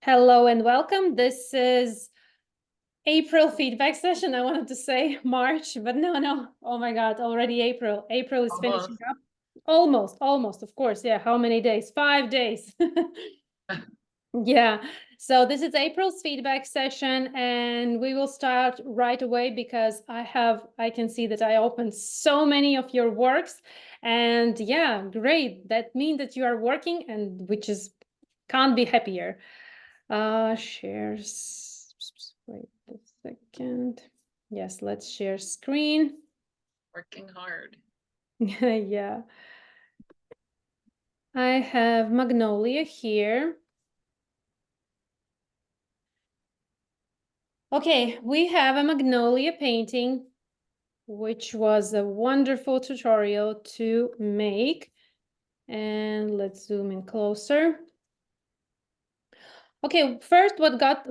Hello and welcome. This is April feedback session. I wanted to say March, but no. Oh my God, already April. April is finishing up. Almost, of course. Yeah, how many days? 5 days. Yeah, so this is April's feedback session, and we will start right away because I can see that I opened so many of your works, and yeah, great. That means that you are working, and which is can't be happier. Shares. Wait a second. Yes, let's share screen. Working hard. Yeah. I have Magnolia here. Okay, we have a Magnolia painting, which was a wonderful tutorial to make. And let's zoom in closer. Okay, first what got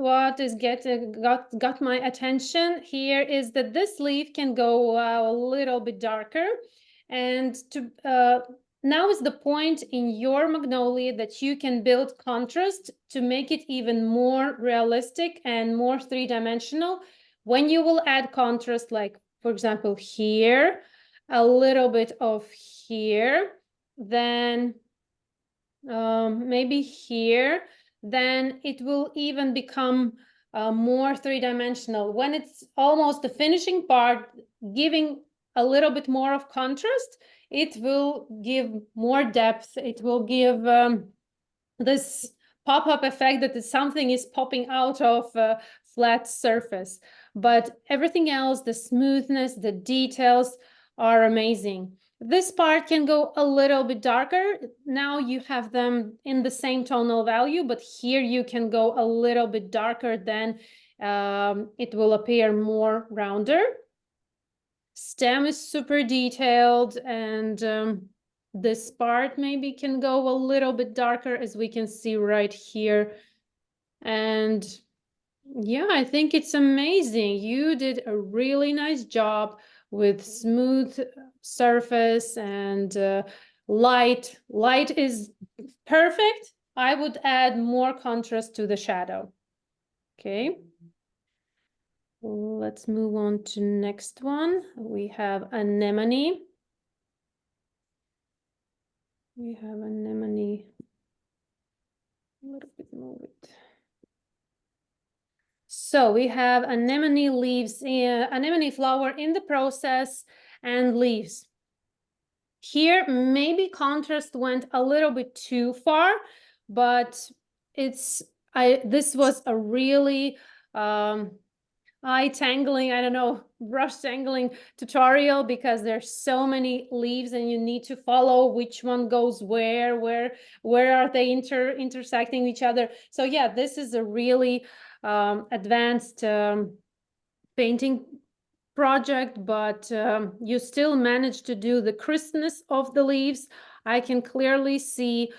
my attention here is that this leaf can go a little bit darker, and now is the point in your magnolia that you can build contrast to make it even more realistic and more three-dimensional. When you will add contrast, like for example here, a little bit of here, then maybe here, then it will even become more three-dimensional. When it's almost the finishing part, giving a little bit more of contrast, it will give more depth. It will give this pop-up effect that something is popping out of a flat surface. But everything else, the smoothness, the details are amazing. This part can go a little bit darker. Now you have them in the same tonal value, but here you can go a little bit darker, then it will appear more rounder. Stem is super detailed, and this part maybe can go a little bit darker, as we can see right here. And yeah, I think it's amazing. You did a really nice job with smooth surface and light. Light is perfect. I would add more contrast to the shadow. Okay. Let's move on to next one. We have anemone. We have anemone. A little bit move it. So we have anemone leaves, anemone flower in the process and leaves. Here, maybe contrast went a little bit too far, but this was a really eye tangling, I don't know, brush tangling tutorial, because there's so many leaves and you need to follow which one goes where are they intersecting each other. So yeah, this is a really advanced painting project, but you still manage to do the crispness of the leaves. I can clearly see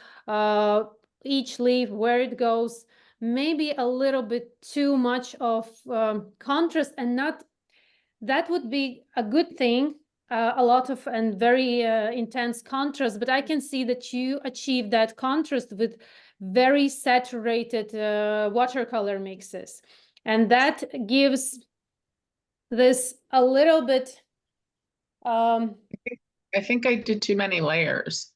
each leaf, where it goes. Maybe a little bit too much of contrast, and not that would be a good thing, a lot of and very intense contrast, but I can see that you achieve that contrast with very saturated watercolor mixes, and that gives this a little bit I think I did too many layers.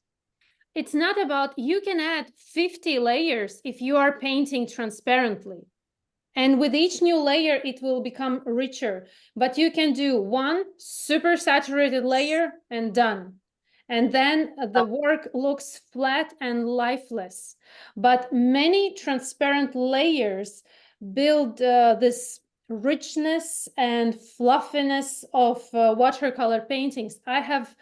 it's not about, you can add 50 layers if you are painting transparently, and with each new layer it will become richer, but you can do one super saturated layer and done, and then the work looks flat and lifeless. But many transparent layers build this richness and fluffiness of watercolor paintings. I have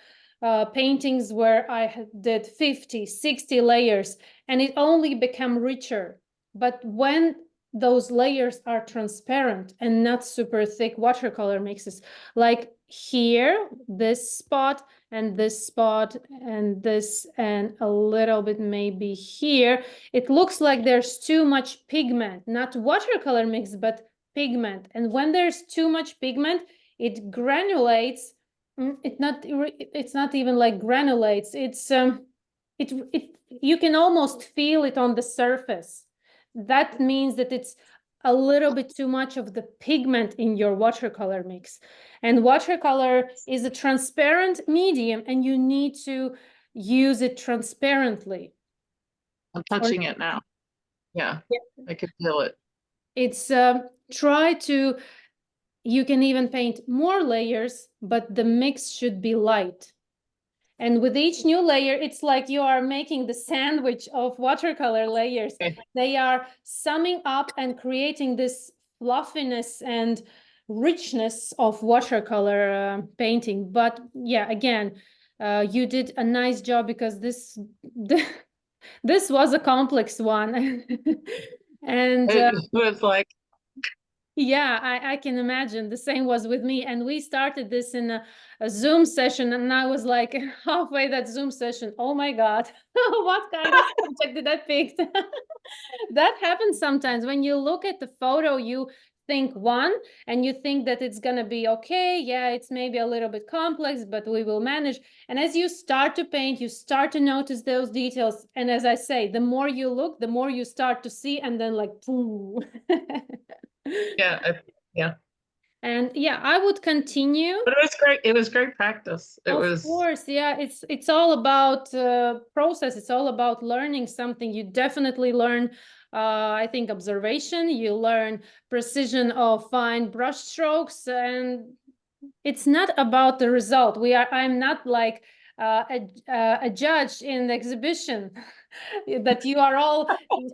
paintings where I did 50, 60 layers, and it only became richer. But when those layers are transparent and not super thick watercolor mixes, like here, this spot and this spot and this, and a little bit maybe here, it looks like there's too much pigment, not watercolor mix, but pigment. And when there's too much pigment, it granulates. It's not even like granulates. It's you can almost feel it on the surface. that means that it's a little bit too much of the pigment in your watercolor mix. And watercolor is a transparent medium, and you need to use it transparently. I'm touching it now. Yeah, I can feel it. It's try to, you can even paint more layers, but the mix should be light. And with each new layer, it's like you are making the sandwich of watercolor layers. Okay. They are summing up and creating this fluffiness and richness of watercolor painting. But yeah, again, you did a nice job, because this this was a complex one. And It was like, yeah, I can imagine. The same was with me. And we started this in a Zoom session, and I was like halfway that Zoom session, oh my God, what kind of subject did I pick? That happens sometimes. When you look at the photo, you think one, and you think that it's gonna be okay. Yeah, it's maybe a little bit complex, but we will manage. And as you start to paint, you start to notice those details. And as I say, the more you look, the more you start to see, and then like, boom. yeah, yeah. And yeah, I would continue. But it was great. It was great practice. It Of was, course, yeah, it's all about process. It's all about learning something. You definitely learn, I think, observation. You learn precision of fine brush strokes, and it's not about the result. I'm not like a judge in the exhibition that you are all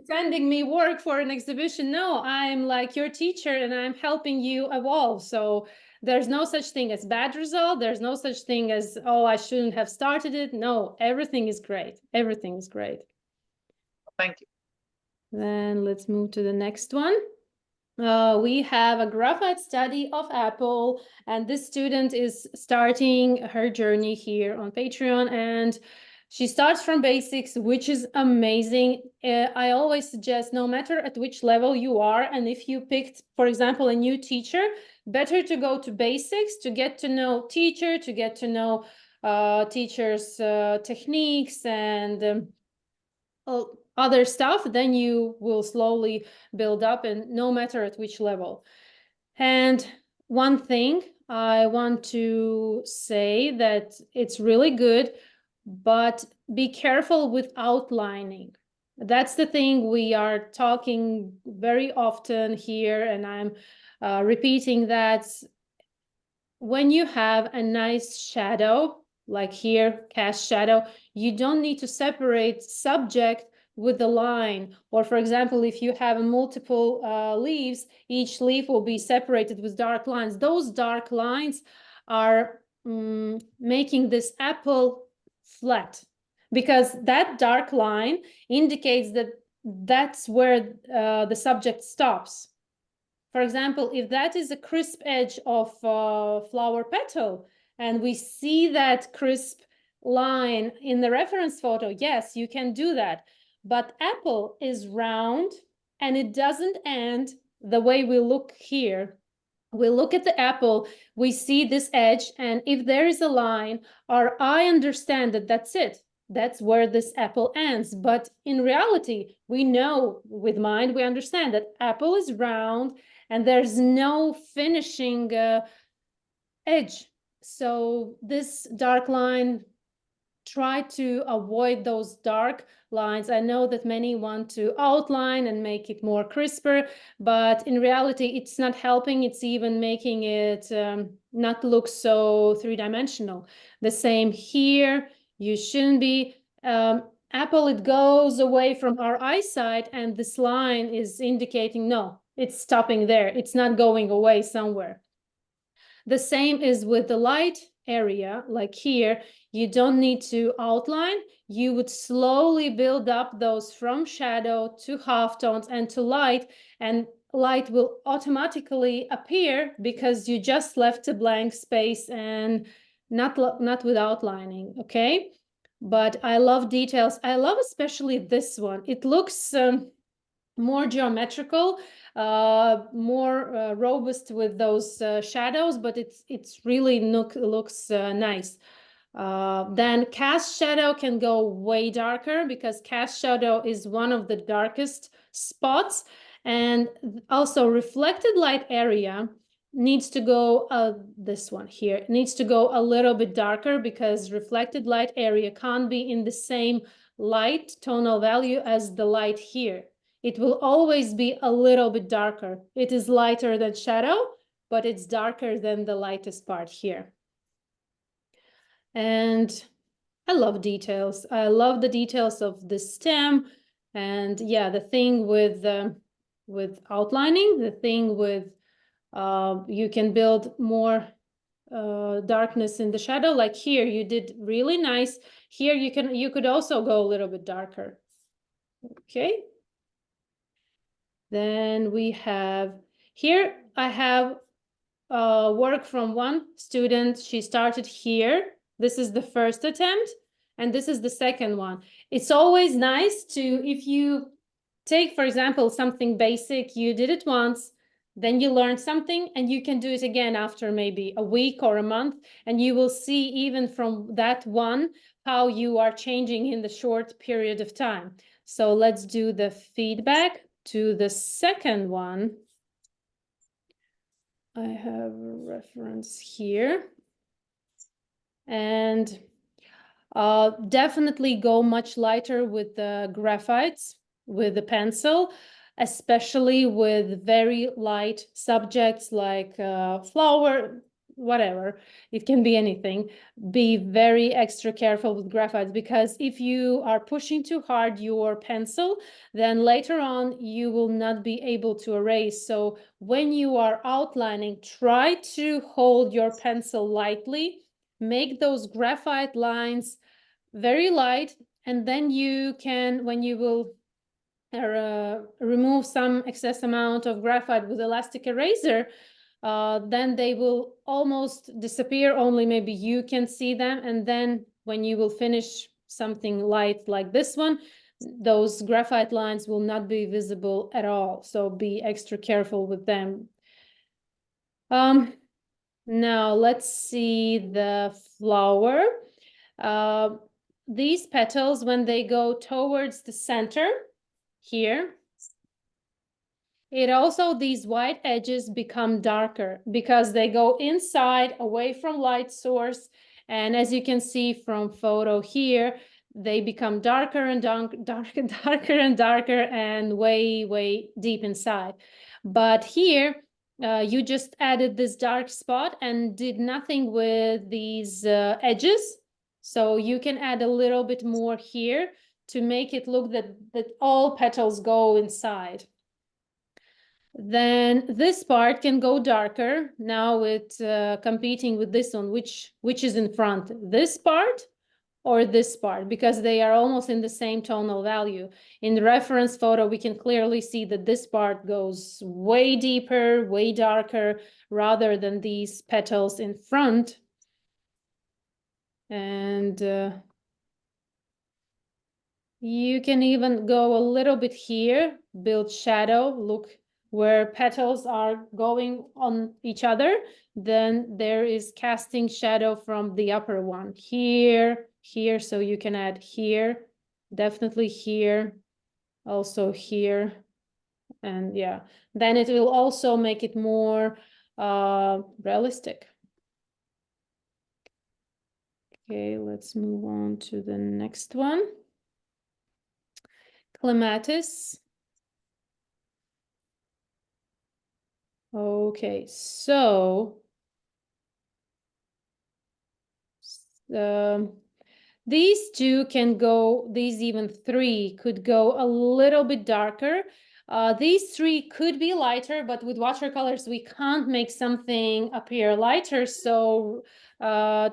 sending me work for an exhibition. No, I'm like your teacher, and I'm helping you evolve. So there's no such thing as bad result. There's no such thing as, oh, I shouldn't have started it. No, everything is great. Everything is great. thank you. Then let's move to the next one. We have a graphite study of Apple, and this student is starting her journey here on Patreon, and she starts from basics, which is amazing. I always suggest, no matter at which level you are, and if you picked, for example, a new teacher, better to go to basics to get to know teacher, to get to know teachers' techniques and other stuff. Then you will slowly build up, and no matter at which level. And one thing I want to say, that it's really good, but be careful with outlining. That's the thing we are talking very often here, and I'm repeating that. When you have a nice shadow, like here, cast shadow, you don't need to separate subject with the line. Or for example, if you have multiple leaves, each leaf will be separated with dark lines. Those dark lines are making this apple flat, because that dark line indicates that that's where the subject stops. For example, if that is a crisp edge of flower petal, and we see that crisp line in the reference photo, yes, you can do that. But apple is round, and it doesn't end the way we look here. We look at the apple, we see this edge, and if there is a line, our eye understands that that's it. That's where this apple ends. But in reality, we know with mind, we understand that apple is round, and there's no finishing edge. So this dark line, try to avoid those dark lines. I know that many want to outline and make it more crisper, but in reality, it's not helping. It's even making it not look so three-dimensional. The same here. You shouldn't be apple, it goes away from our eyesight, and this line is indicating, no, it's stopping there. It's not going away somewhere. The same is with the light area, like here, you don't need to outline. You would slowly build up those from shadow to halftones and to light, and light will automatically appear because you just left a blank space and not with outlining, okay? But I love details. I love especially this one. It looks more geometrical, more robust with those shadows, but it's really looks nice. Then cast shadow can go way darker because cast shadow is one of the darkest spots. And also reflected light area needs to go, this one here, needs to go a little bit darker because reflected light area can't be in the same light tonal value as the light here. It will always be a little bit darker. It is lighter than shadow, but it's darker than the lightest part here. And I love details. I love the details of the stem. And yeah, the thing with outlining, the thing with you can build more darkness in the shadow. Like here, you did really nice. Here you could also go a little bit darker. Okay. Then we have here, I have work from one student. She started here. This is the first attempt, and this is the second one. It's always nice to, if you take, for example, something basic, you did it once, then you learn something, and you can do it again after maybe a week or a month, and you will see even from that one how you are changing in the short period of time. So let's do the feedback to the second one. I have a reference here. And definitely go much lighter with the graphites, with the pencil, especially with very light subjects like flower, whatever. It can be anything. Be very extra careful with graphites, because if you are pushing too hard your pencil, then later on you will not be able to erase. So when you are outlining, try to hold your pencil lightly, make those graphite lines very light, and then you can, when you will remove some excess amount of graphite with elastic eraser, then they will almost disappear, only maybe you can see them. And then when you will finish something light like this one, those graphite lines will not be visible at all. So be extra careful with them. Now let's see the flower. These petals, when they go towards the center here, it also, these white edges become darker because they go inside, away from light source. And as you can see from photo here, they become darker and darker and darker and way, way deep inside. But here, you just added this dark spot and did nothing with these edges. So you can add a little bit more here to make it look that all petals go inside. Then this part can go darker. Now it's competing with this one, which is in front, this part or this part, because they are almost in the same tonal value. In the reference photo, we can clearly see that this part goes way deeper, way darker, rather than these petals in front. And you can even go a little bit here, build shadow, look where petals are going on each other. Then there is casting shadow from the upper one here, here. So you can add here, definitely here, also here. And yeah, then it will also make it more realistic. Okay, let's move on to the next one. Clematis. Okay, so these two can go, these even three could go a little bit darker. These three could be lighter, but with watercolors, we can't make something appear lighter. So I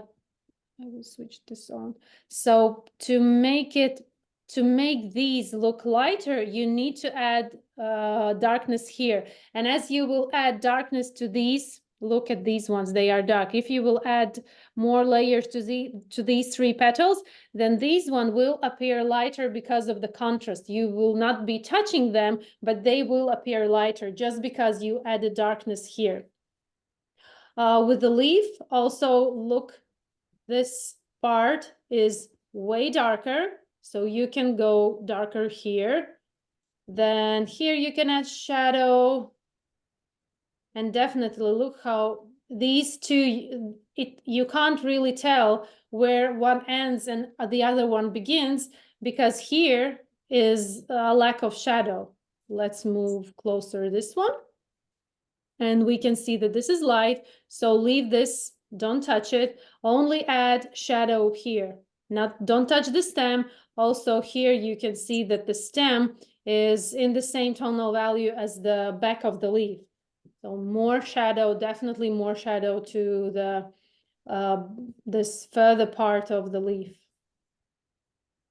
will switch this on. So to make these look lighter, you need to add darkness here. And as you will add darkness to these, look at these ones, they are dark. If you will add more layers to these three petals, then these one will appear lighter because of the contrast. You will not be touching them, but they will appear lighter just because you added darkness here. With the leaf, also look, this part is way darker, so you can go darker here. Then here you can add shadow. And definitely look how these two, you can't really tell where one ends and the other one begins, because here is a lack of shadow. Let's move closer this one. And we can see that this is light, so leave this, don't touch it, only add shadow here. Don't touch the stem. Also here you can see that the stem is in the same tonal value as the back of the leaf. So more shadow, definitely more shadow to the this further part of the leaf.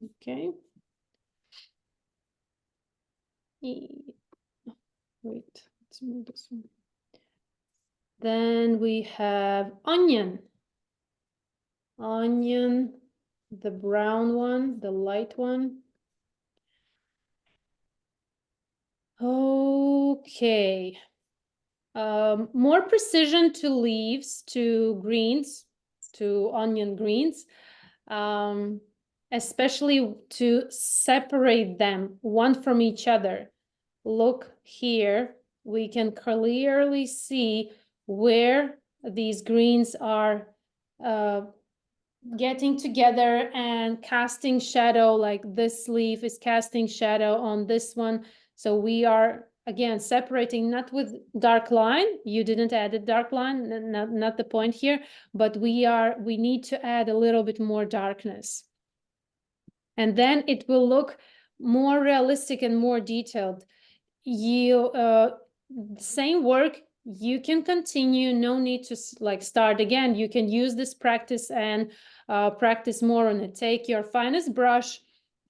Okay. Wait, let's move this one. Then we have onion. Onion, the brown one, the light one. Okay. More precision to leaves, to greens, to onion greens, especially to separate them one from each other. Look here, we can clearly see where these greens are getting together and casting shadow, like this leaf is casting shadow on this one. So we are again separating, not with dark line, you didn't add a dark line, not the point here, but we need to add a little bit more darkness, and then it will look more realistic and more detailed. You same work, you can continue, no need to like start again. You can use this practice and practice more on it. Take your finest brush,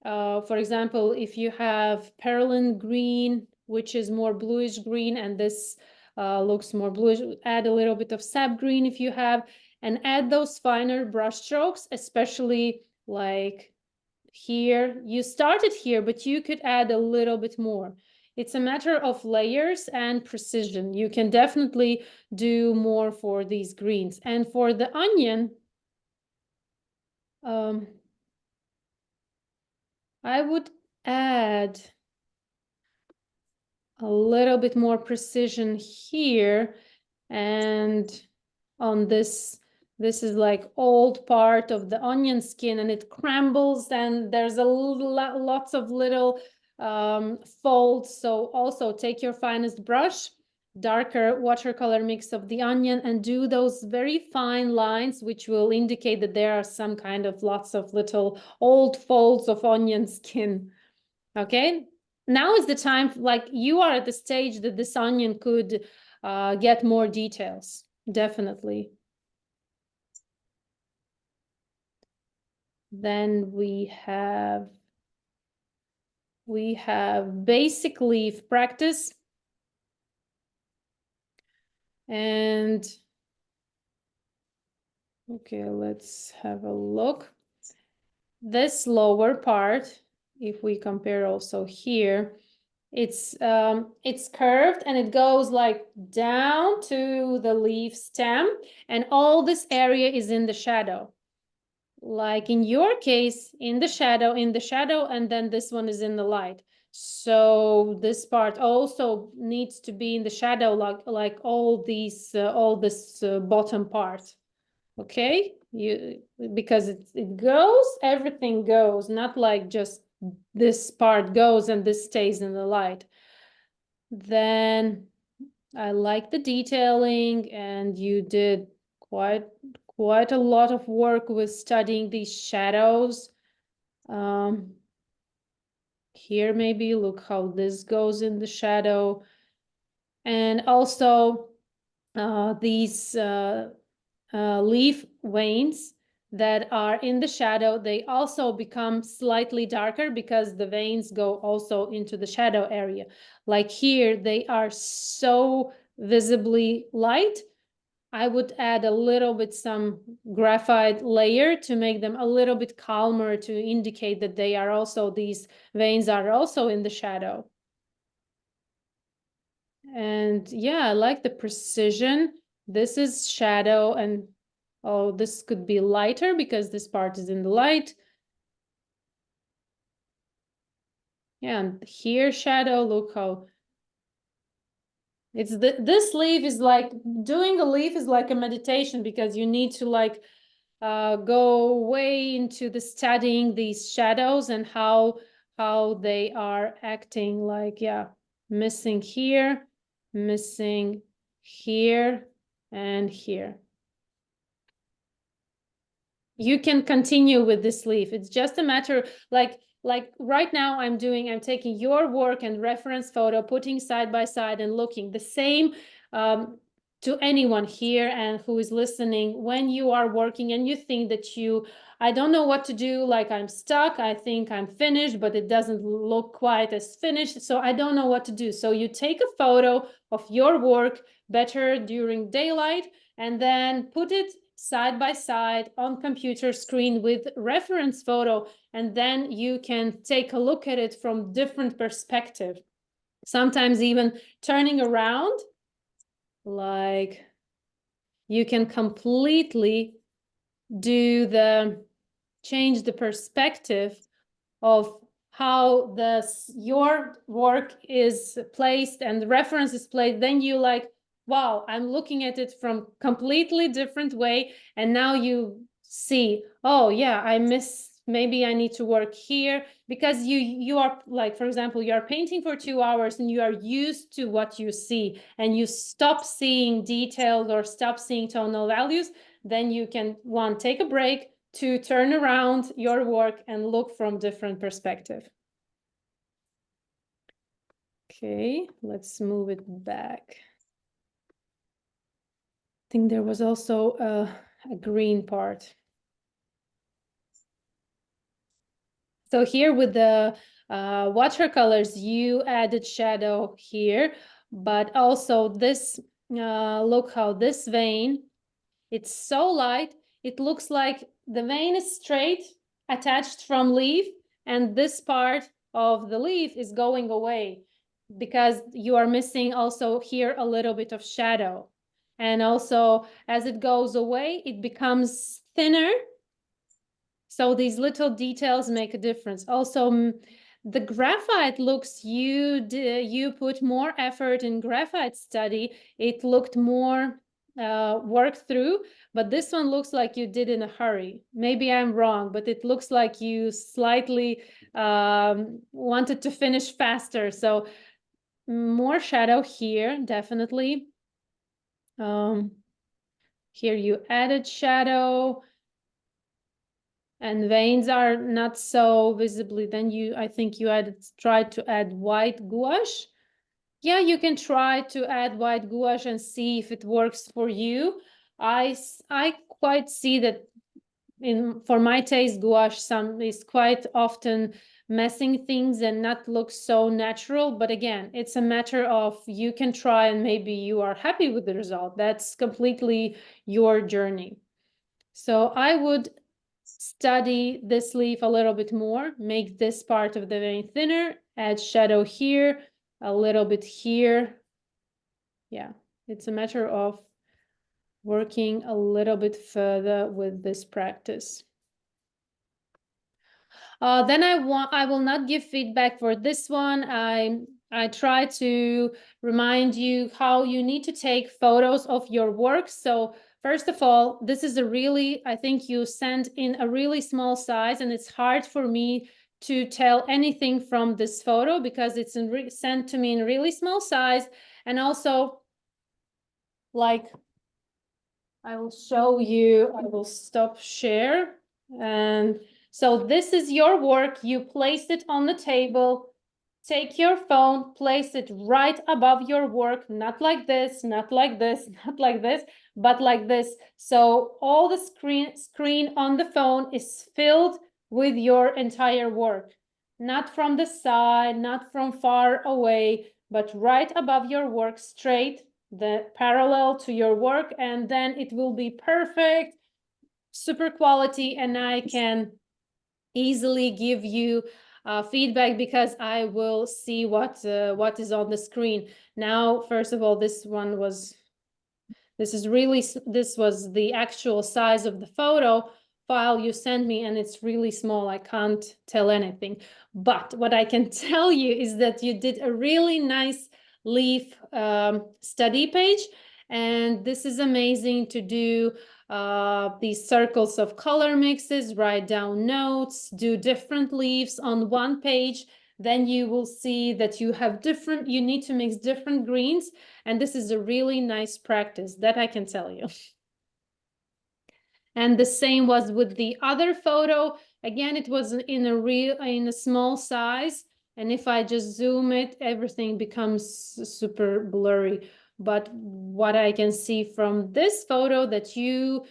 for example, if you have perlin green, which is more bluish green, and this looks more bluish, add a little bit of sap green if you have, and add those finer brush strokes, especially like here. You started here, but you could add a little bit more. It's a matter of layers and precision. You can definitely do more for these greens. And for the onion, I would add a little bit more precision here, and on this is like old part of the onion skin, and it crumbles, and there's lots of little folds. So also take your finest brush, darker watercolor mix of the onion, and do those very fine lines, which will indicate that there are some kind of lots of little old folds of onion skin. Okay, now is the time, like you are at the stage that this onion could get more details, definitely. Then we have basic leaf practice. And okay, let's have a look. This lower part, if we compare also here, it's curved and it goes like down to the leaf stem, and all this area is in the shadow. Like in your case, in the shadow, and then this one is in the light. So this part also needs to be in the shadow, like all these, all this bottom part. Okay, because it goes, everything goes, not like just this part goes and this stays in the light. Then I like the detailing, and you did quite a lot of work with studying these shadows. Here maybe look how this goes in the shadow, and also these leaf veins that are in the shadow, they also become slightly darker because the veins go also into the shadow area. Like here, they are so visibly light. I would add a little bit some graphite layer to make them a little bit calmer, to indicate that they are also, these veins are also in the shadow. And yeah, I like the precision. This is shadow, and Oh, this could be lighter because this part is in the light. Yeah, and here shadow, look how it's this leaf is like doing a leaf is like a meditation because you need to like go way into the studying these shadows and how they are acting, like, yeah, missing here, missing here, and here. You can continue with this leaf. It's just a matter, like right now I'm taking your work and reference photo, putting side by side and looking the same to anyone here and who is listening. When you are working and you think that I don't know what to do, like I'm stuck, I think I'm finished, but it doesn't look quite as finished, so I don't know what to do. So you take a photo of your work, better during daylight, and then put it side by side on computer screen with reference photo, and then you can take a look at it from different perspective, sometimes even turning around, like you can completely change the perspective of how your work is placed and the reference is placed. Then you like, wow, I'm looking at it from completely different way, and now you see, oh yeah, maybe I need to work here, because you are like, for example, you are painting for 2 hours and you are used to what you see, and you stop seeing details or stop seeing tonal values. Then you can take a break to turn around your work and look from different perspective. Okay, let's move it back. I think there was also a green part. So here with the watercolors, you added shadow here, but also this, look how this vein, it's so light, it looks like the vein is straight, attached from leaf, and this part of the leaf is going away because you are missing also here a little bit of shadow. And also, as it goes away, it becomes thinner. So these little details make a difference. Also, the graphite looks, you put more effort in graphite study. It looked more worked through, but this one looks like you did in a hurry. Maybe I'm wrong, but it looks like you slightly wanted to finish faster. So more shadow here, definitely. Here you added shadow, and veins are not so visibly. Then I think you tried to add white gouache. Yeah, you can try to add white gouache and see if it works for you. I quite see that for my taste, gouache is quite often messing things and not look so natural. But again, it's a matter of, you can try and maybe you are happy with the result. That's completely your journey. So I would study this leaf a little bit more, make this part of the vein thinner, add shadow here, a little bit here. Yeah, it's a matter of working a little bit further with this practice. Then I will not give feedback for this one. I try to remind you how you need to take photos of your work. So first of all, this is I think you sent in a really small size, and it's hard for me to tell anything from this photo because it's sent to me in really small size. And also, like, I will show you, I will stop share. And so this is your work. You place it on the table. Take your phone, place it right above your work, not like this, not like this, not like this, but like this. So all the screen on the phone is filled with your entire work, not from the side, not from far away, but right above your work, straight, the parallel to your work, and then it will be perfect, super quality, and I can easily give you feedback because I will see what is on the screen. Now, first of all, this This is really, this was the actual size of the photo file you sent me, and it's really small. I can't tell anything. But what I can tell you is that you did a really nice leaf study page, and this is amazing to do these circles of color mixes, write down notes, do different leaves on one page. Then you will see that you have different, you need to mix different greens, and this is a really nice practice, that I can tell you. And the same was with the other photo. Again, it was in a small size, and if I just zoom it, everything becomes super blurry. But what I can see from this photo, that you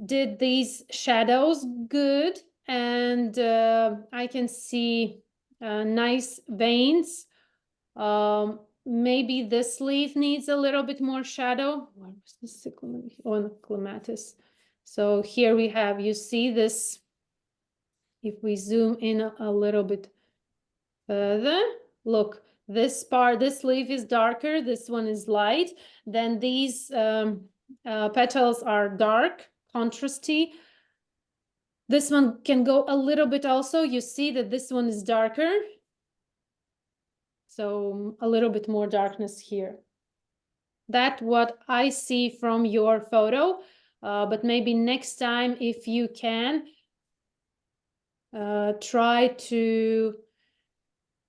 did these shadows good, and I can see nice veins. Maybe this leaf needs a little bit more shadow. Where was this clematis? So here we have, you see this, if we zoom in a little bit further, look, this part, this leaf is darker, this one is light, then these petals are dark, contrasty. This one can go a little bit also. You see that this one is darker. So a little bit more darkness here. That's what I see from your photo. But maybe next time, if you can, try to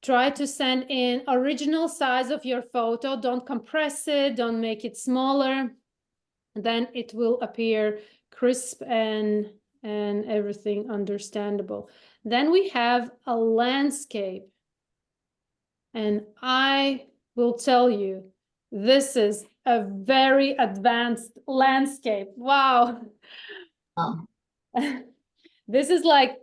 send in original size of your photo. Don't compress it, don't make it smaller. Then it will appear crisp and everything understandable. Then we have a landscape. And I will tell you, this is a very advanced landscape. Wow. Oh, This is like,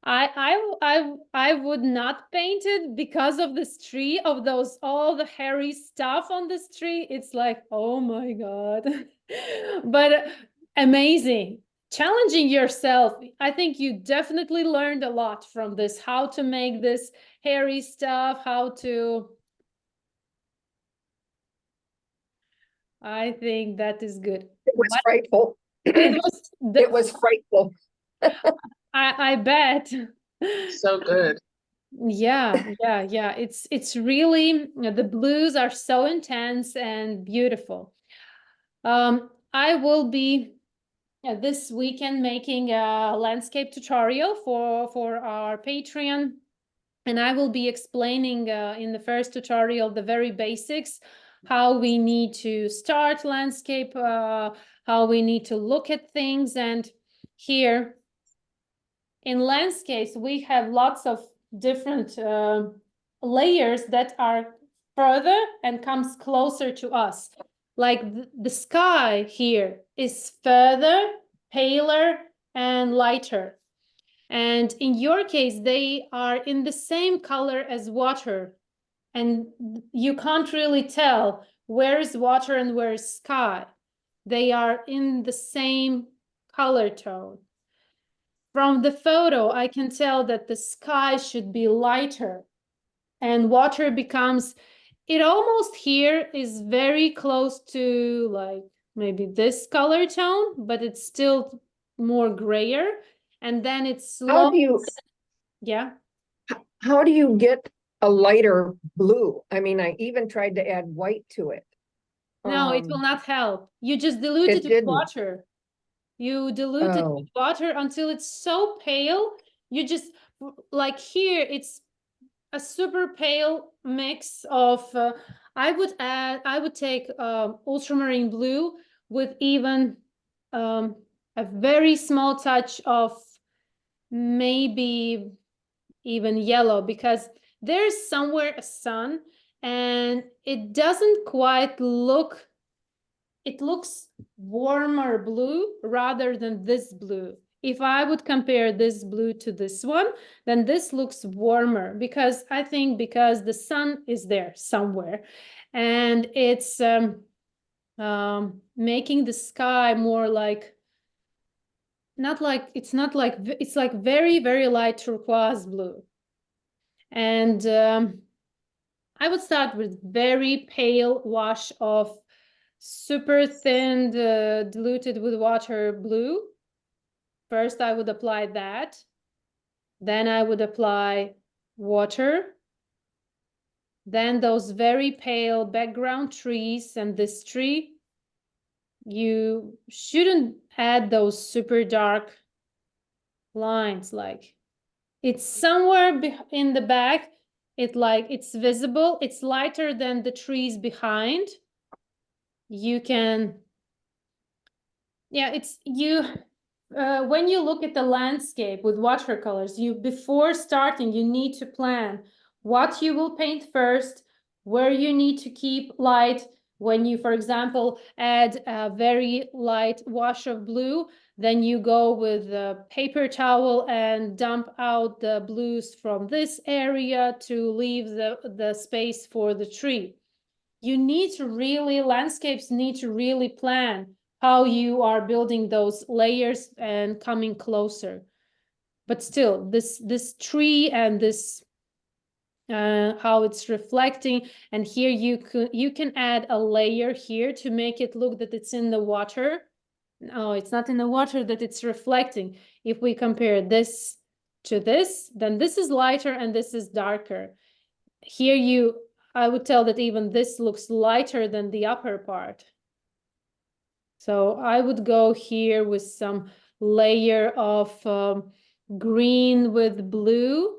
I would not paint it because of this tree, of those, all the hairy stuff on this tree. It's like, oh my God. But amazing. Challenging yourself. I think you definitely learned a lot from this, how to make this hairy stuff, how to. I think that is good. It was What? frightful. It was It was frightful. I bet. so good. Yeah. It's really, the blues are so intense and beautiful. I will be this weekend making a landscape tutorial for our Patreon, and I will be explaining in the first tutorial the very basics, how we need to start landscape, how we need to look at things. And here in landscapes, we have lots of different layers that are further and comes closer to us. Like the sky here is further, paler, and lighter. And in your case, they are in the same color as water. And you can't really tell where is water and where is sky. They are in the same color tone. From the photo, I can tell that the sky should be lighter and water becomes, it almost here is very close to like maybe this color tone, but it's still more grayer. And then it's How slow. do you Yeah. how do you get a lighter blue? I mean, I even tried to add white to it. No, it will not help. You just dilute it It with didn't. water. You dilute it with water until it's so pale. You just, like here, it's a super pale mix of, I would take ultramarine blue with even a very small touch of maybe even yellow, because there's somewhere a sun and it doesn't quite look, it looks warmer blue rather than this blue. If I would compare this blue to this one, then this looks warmer, because I think because the sun is there somewhere and it's making the sky more like, it's like very, very light turquoise blue. And I would start with very pale wash of super thin, diluted with water blue. First, I would apply that. Then I would apply water. Then those very pale background trees and this tree. You shouldn't add those super dark lines, like it's somewhere in the back. It's visible, it's lighter than the trees behind. You can, yeah, it's you. When you look at the landscape with watercolors, before starting, you need to plan what you will paint first, where you need to keep light. When you, for example, add a very light wash of blue, then you go with a paper towel and dump out the blues from this area to leave the space for the tree. You need to really, landscapes need to really plan how you are building those layers and coming closer. But still, this tree and this how it's reflecting, and here you can add a layer here to make it look that it's in the water. No, it's not in the water, that it's reflecting. If we compare this to this, then this is lighter and this is darker. Here I would tell that even this looks lighter than the upper part. So I would go here with some layer of green with blue.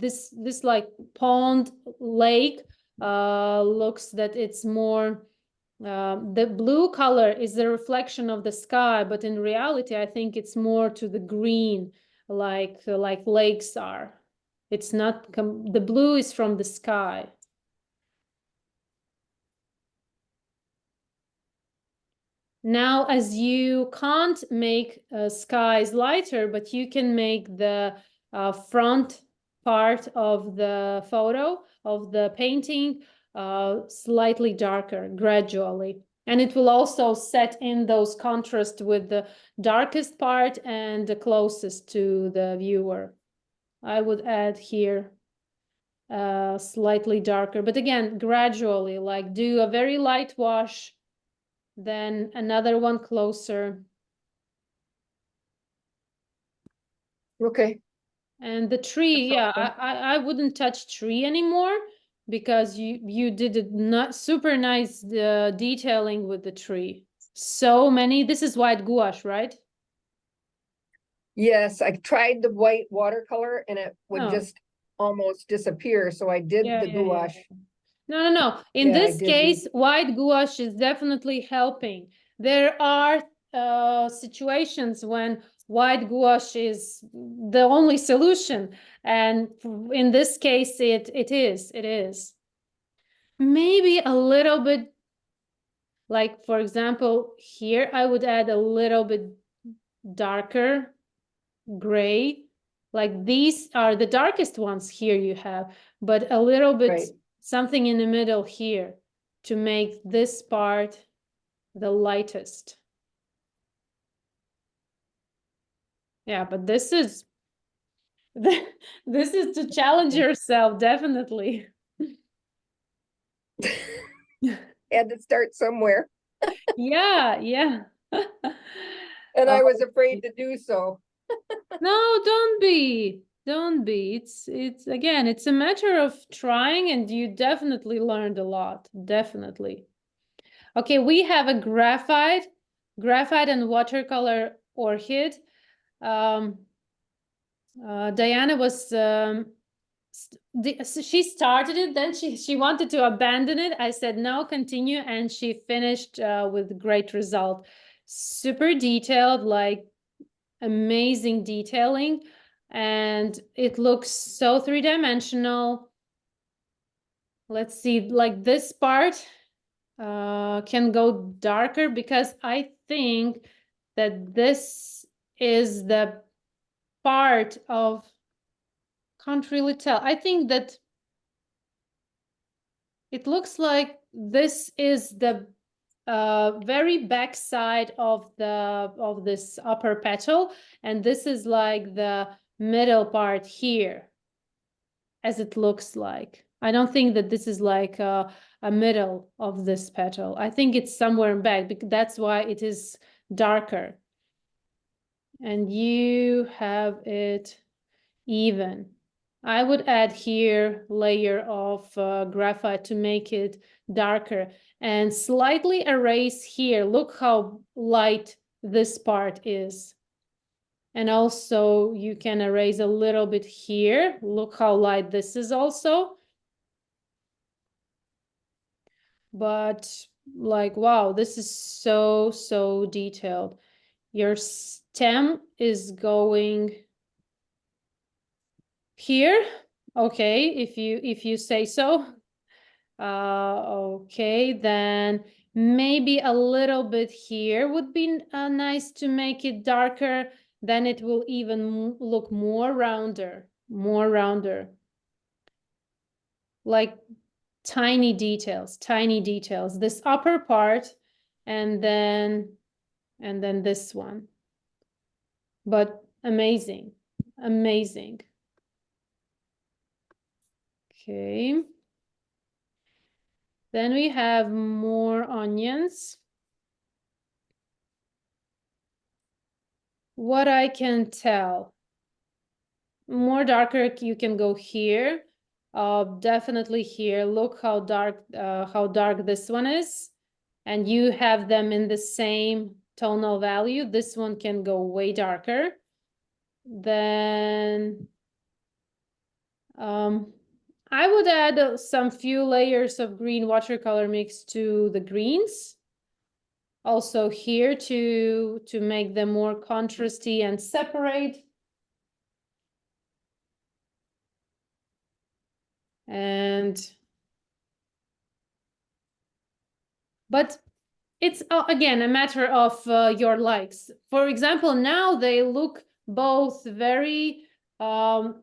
This like pond lake looks that it's more, the blue color is the reflection of the sky, but in reality, I think it's more to the green, like lakes are. It's not, the blue is from the sky. Now, as you can't make skies lighter, but you can make the front part of the photo, of the painting, slightly darker, gradually. And it will also set in those contrasts with the darkest part and the closest to the viewer. I would add here slightly darker, but again, gradually, like do a very light wash, then another one closer. Okay. And the tree, yeah, helpful. I wouldn't touch tree anymore, because you did a not super nice detailing with the tree. So many. This is white gouache, right? Yes, I tried the white watercolor and it would Oh, just almost disappear, so I did yeah, the yeah, yeah, gouache. yeah. No. In Yeah, I this did use. case, white gouache is definitely helping. There are situations when white gouache is the only solution, and in this case, it is. Maybe a little bit, like for example, here I would add a little bit darker gray. Like these are the darkest ones here you have, but a little bit Right. something in the middle here to make this part the lightest. Yeah, but this is this is to challenge yourself, definitely. Had to start somewhere, Yeah. and I Oh, was afraid to do so. no, don't be. Don't be. It's again, it's a matter of trying, and you definitely learned a lot. Definitely. Okay, we have a graphite and watercolor orchid. Diana was she started it, then she wanted to abandon it. I said no, continue, and she finished with great result. Super detailed, like amazing detailing, and it looks so three-dimensional. Let's see, like this part can go darker, because I think that this is the part of, can't really tell. I think that it looks like this is the very back side of this upper petal, and this is like the middle part here, as it looks like. I don't think that this is like a middle of this petal. I think it's somewhere in back, because that's why it is darker. And you have it even. I would add here layer of graphite to make it darker, and slightly erase here. Look how light this part is. And also you can erase a little bit here. Look how light this is also. But like, wow, this is so detailed. Your stem is going here. Okay, if you say so. Okay, then maybe a little bit here would be nice to make it darker. Then it will even look more rounder. Like tiny details. This upper part, and then this one. But amazing. Okay. Then we have more onions. What I can tell, more darker, you can go here. Definitely here. Look how dark this one is. And you have them in the same tonal value. This one can go way darker. Then I would add some few layers of green watercolor mix to the greens. Also here to make them more contrasty and separate. But it's again a matter of your likes. For example, now they look both very hold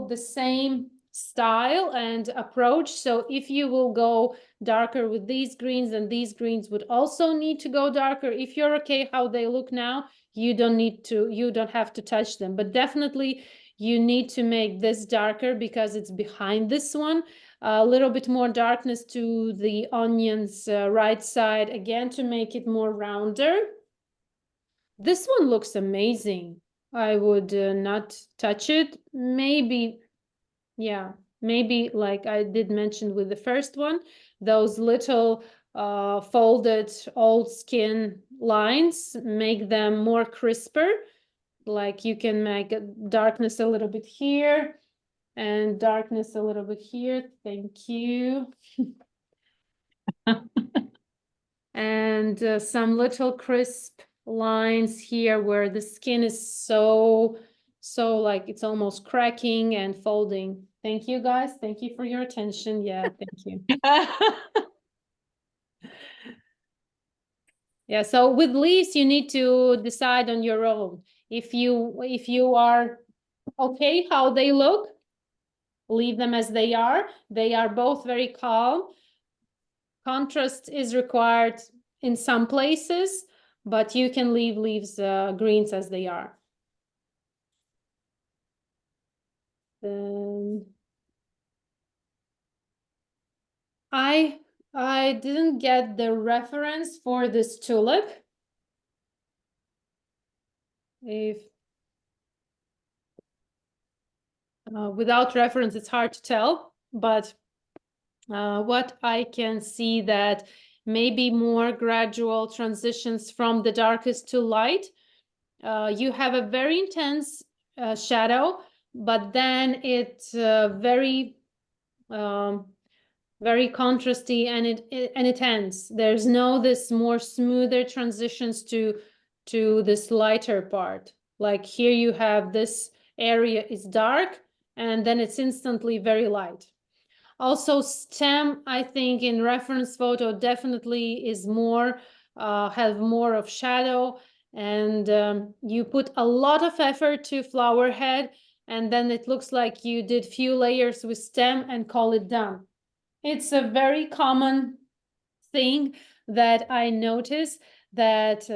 the same style and approach. So if you will go darker with these greens, and these greens would also need to go darker. If you're okay how they look now, you don't have to touch them. But definitely you need to make this darker because it's behind this one. A little bit more darkness to the onion's right side, again, to make it more rounder. This one looks amazing. I would not touch it. Maybe, yeah, maybe like I did mention with the first one, those little folded old skin lines, make them more crisper. Like you can make darkness a little bit here and darkness a little bit here. Thank you. And some little crisp lines here where the skin is so like it's almost cracking and folding. Thank you, guys. Thank you for your attention. Yeah, thank you. Yeah, so with leaves, you need to decide on your own. If you are okay how they look, leave them as they are. They are both very calm. Contrast is required in some places, but you can leave leaves greens as they are. Then I didn't get the reference for this tulip. If without reference, it's hard to tell, but what I can see that maybe more gradual transitions from the darkest to light. You have a very intense shadow, but then it's very contrasty, and it ends. There's no this more smoother transitions to this lighter part. Like here you have this area is dark and then it's instantly very light. Also stem, I think in reference photo definitely is more have more of shadow, and you put a lot of effort to flower head, and then it looks like you did few layers with stem and call it done. It's a very common thing that I notice that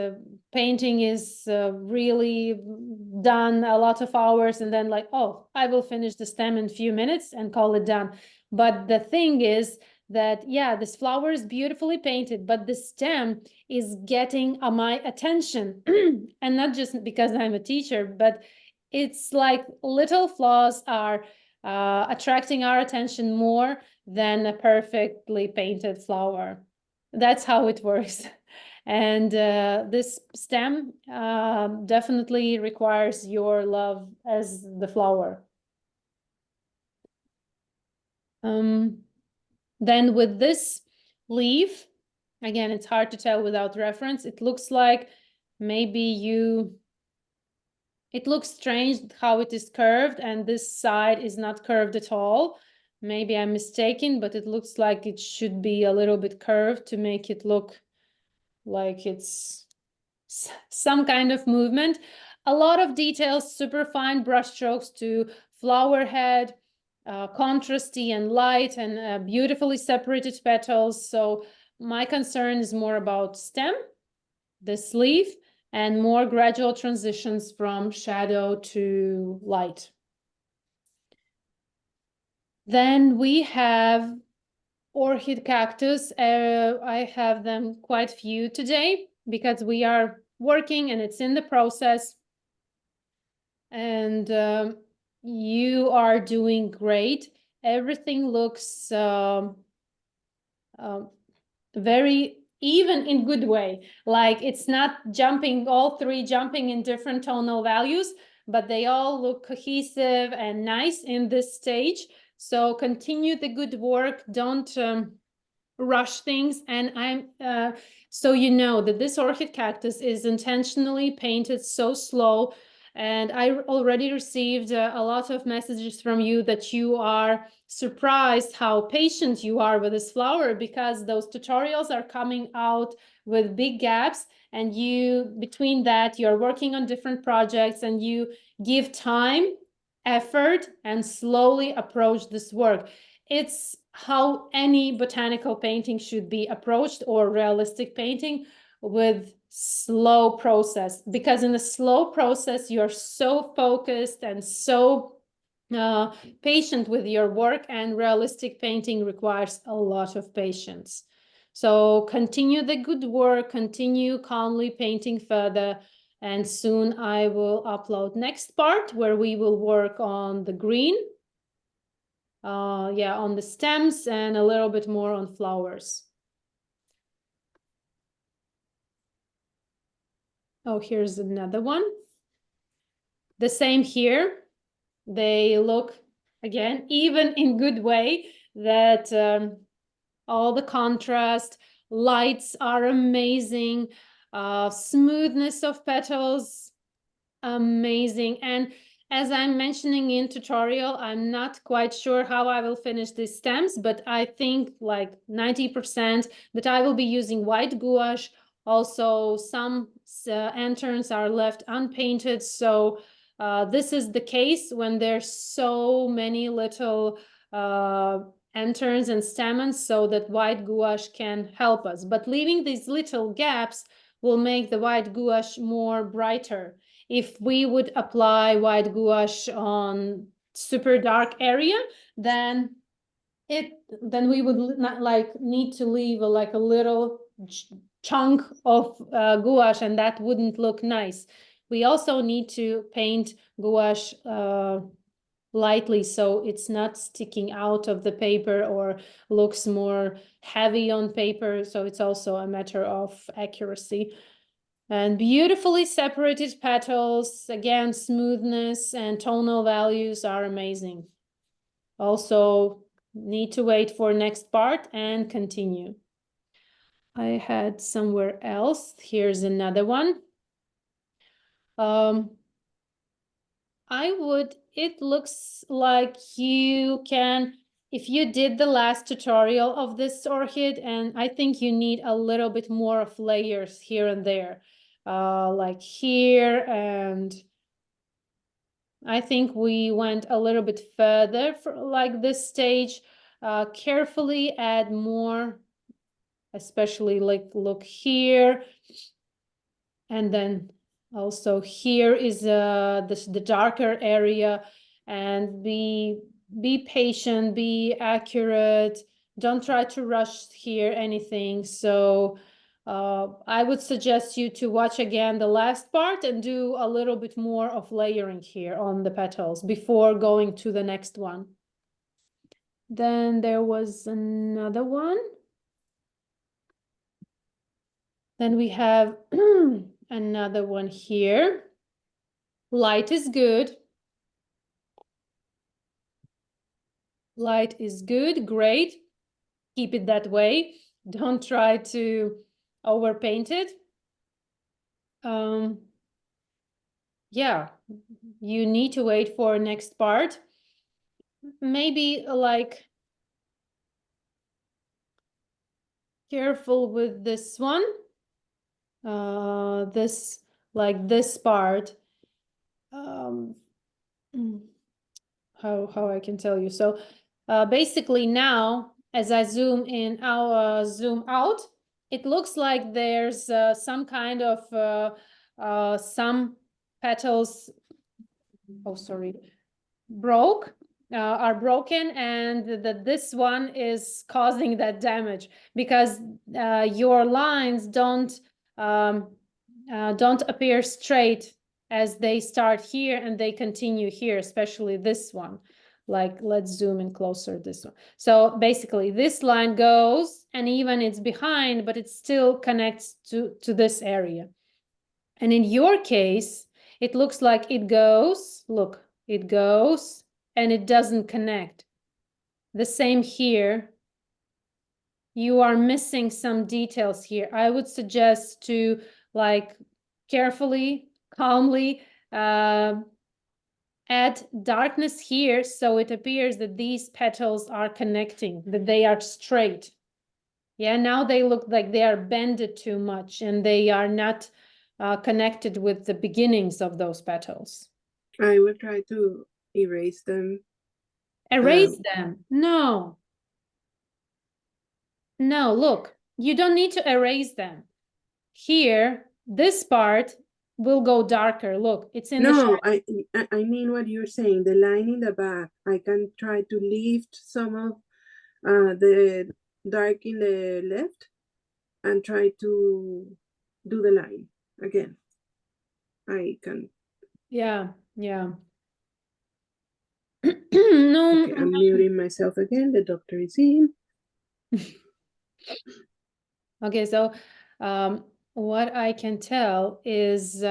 painting is really done a lot of hours and then like, oh, I will finish the stem in a few minutes and call it done. But the thing is that, yeah, this flower is beautifully painted, but the stem is getting my attention. And not just because I'm a teacher, but it's like little flaws are attracting our attention more than a perfectly painted flower. That's how it works. And this stem definitely requires your love as the flower. Then with this leaf, again, it's hard to tell without reference. It looks like maybe it looks strange how it is curved and this side is not curved at all. Maybe I'm mistaken, but it looks like it should be a little bit curved to make it look like it's some kind of movement. A lot of details, super fine brush strokes to flower head, contrasty and light, and beautifully separated petals. So my concern is more about stem, this leaf, and more gradual transitions from shadow to light. Then we have orchid cactus. I have them quite few today because we are working and it's in the process. And you are doing great. Everything looks very even in good way. Like it's not jumping, all three jumping in different tonal values, but they all look cohesive and nice in this stage. So continue the good work. Don't rush things. And I'm so you know that this orchid cactus is intentionally painted so slow. And I already received a lot of messages from you that you are surprised how patient you are with this flower, because those tutorials are coming out with big gaps, and you between that you're working on different projects and you give time, effort, and slowly approach this work. It's how any botanical painting should be approached, or realistic painting, with slow process, because in the slow process you're so focused and so patient with your work, and realistic painting requires a lot of patience. So continue the good work, continue calmly painting further, and soon I will upload next part where we will work on the green, yeah, on the stems, and a little bit more on flowers. Oh, here's another one. The same here. They look, again, even in good way, that all the contrast, lights are amazing, smoothness of petals, amazing. And as I'm mentioning in tutorial, I'm not quite sure how I will finish these stems, but I think like 90% that I will be using white gouache. Also, some anterns are left unpainted. So this is the case when there's so many little anterns and stamens, so that white gouache can help us. But leaving these little gaps will make the white gouache more brighter. If we would apply white gouache on super dark area, then we would not like need to leave like a little chunk of gouache, and that wouldn't look nice. We also need to paint gouache lightly, so it's not sticking out of the paper or looks more heavy on paper. So it's also a matter of accuracy. And beautifully separated petals, again, smoothness and tonal values are amazing. Also need to wait for next part and continue. I had somewhere else. Here's another one. It looks like you can, if you did the last tutorial of this orchid, and I think you need a little bit more of layers here and there, like here, and I think we went a little bit further for like this stage. Carefully add more, especially like look here. And then also here is the darker area, and be patient, be accurate. Don't try to rush here anything. So I would suggest you to watch again the last part and do a little bit more of layering here on the petals before going to the next one. Then there was another one. Then we have another one here. Light is good. Light is good, great. Keep it that way. Don't try to overpaint it. Yeah, you need to wait for next part. Maybe like careful with this one. This part. How I can tell you. So basically now, as I zoom in, zoom out, it looks like there's some kind of some petals, oh sorry, are broken, and that this one is causing that damage because your lines don't appear straight as they start here and they continue here, especially this one. Like, let's zoom in closer, this one. So basically this line goes and even it's behind, but it still connects to this area. And in your case, it looks like it goes, look, it goes and it doesn't connect. The same here. You are missing some details here. I would suggest to like carefully, calmly add darkness here so it appears that these petals are connecting, that they are straight. Yeah, now they look like they are bended too much and they are not connected with the beginnings of those petals. I will try to erase them. Erase them. No. No, look, you don't need to erase them. Here, this part will go darker. Look, it's in the No, shadow. I mean what you're saying. The line in the back, I can try to lift some of the dark in the left and try to do the line again. I can. Yeah, yeah. No. Okay, I'm muting myself again. The doctor is in. Okay, so what I can tell is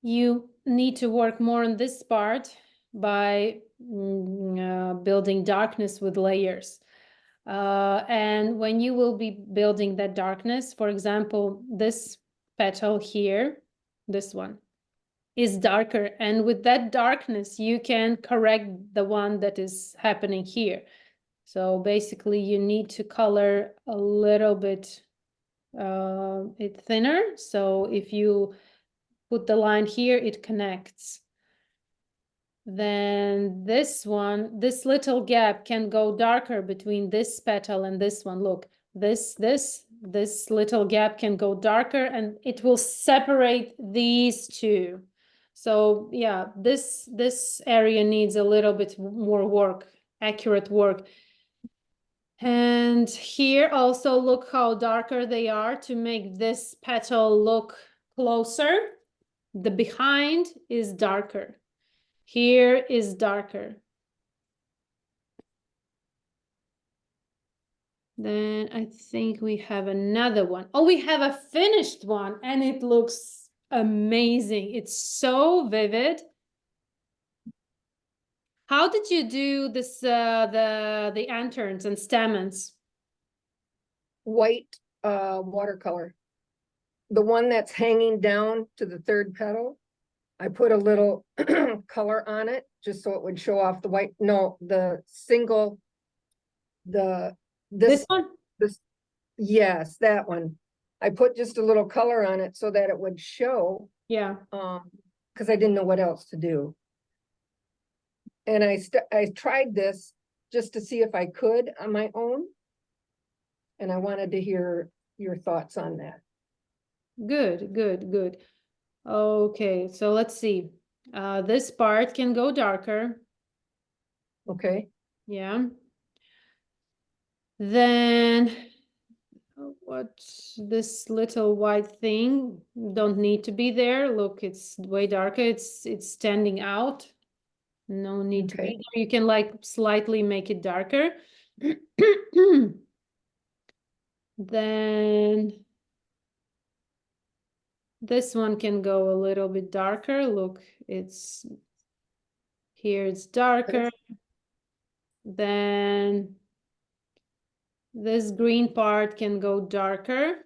you need to work more on this part by building darkness with layers. And when you will be building that darkness, for example, this petal here, this one, is darker. And with that darkness, you can correct the one that is happening here. So basically, you need to color a little bit it thinner. So if you put the line here, it connects. Then this one, this little gap can go darker between this petal and this one. Look, this little gap can go darker and it will separate these two. So yeah, this area needs a little bit more work, accurate work. And here also look how darker they are to make this petal look closer. The behind is darker. Here is darker. Then I think we have another one. Oh, we have a finished one and it looks amazing. It's so vivid. How did you do this, the anterns and stamens? White watercolor. The one that's hanging down to the third petal, I put a little color on it just so it would show off the white. No, the single, This one? yes, that one. I put just a little color on it so that it would show, Yeah. because I didn't know what else to do. And I tried this just to see if I could on my own. And I wanted to hear your thoughts on that. Good, good, good. Okay, so let's see. This part can go darker. Okay, Yeah. Then what's this little white thing? Don't need to be there. Look, it's way darker. It's standing out. No need to be Okay. there. You can like slightly make it darker. Then this one can go a little bit darker. Look, it's here it's darker. Then this green part can go darker.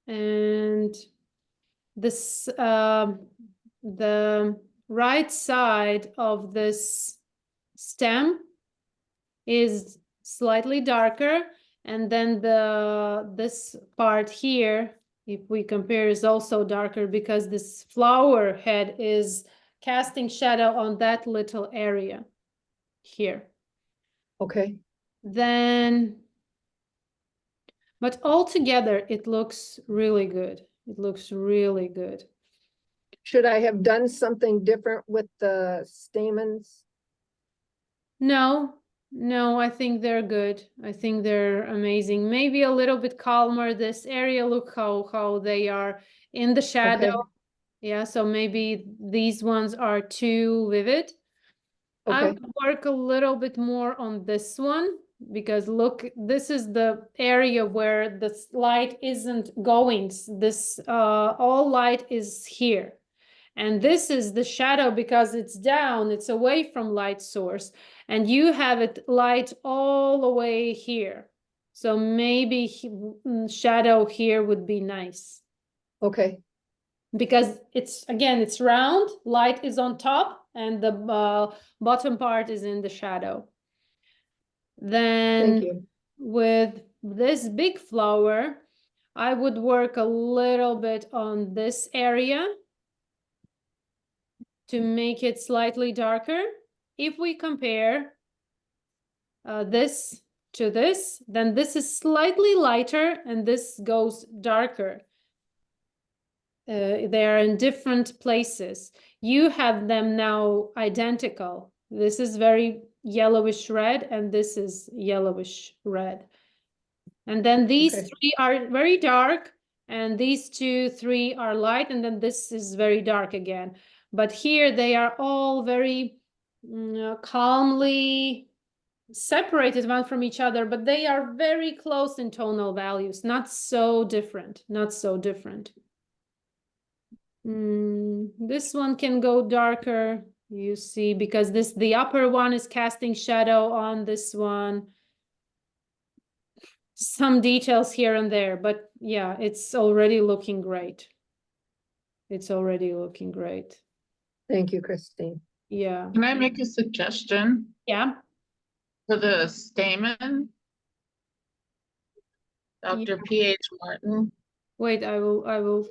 And this the right side of this stem is slightly darker, and then this part here, if we compare, is also darker because this flower head is casting shadow on that little area here. Okay. Then, but altogether, it looks really good. It looks really good. Should I have done something different with the stamens? No, no, I think they're good. I think they're amazing. Maybe a little bit calmer this area. Look how they are in the shadow. Okay, Yeah, so maybe these ones are too vivid. I okay, would work a little bit more on this one because look, this is the area where the light isn't going. This all light is here. And this is the shadow because it's down, it's away from light source. And you have it light all the way here. So maybe shadow here would be nice. okay. Because it's, again, it's round, light is on top, and the bottom part is in the shadow. Thank Then you. with this big flower, I would work a little bit on this area to make it slightly darker. If we compare this to this, then this is slightly lighter and this goes darker. They are in different places. You have them now identical. This is very yellowish red and this is yellowish red. And then these Okay. three are very dark and these three are light, and then this is very dark again. But here they are all very calmly separated one from each other, but they are very close in tonal values, not so different, not so different. This one can go darker, you see, because the upper one is casting shadow on this one. Some details here and there, but yeah, it's already looking great. It's already looking great. Thank you, Kristine. Yeah. Can I make a suggestion Yeah. for the stamen? Dr. P.H. Martin, Wait, I will.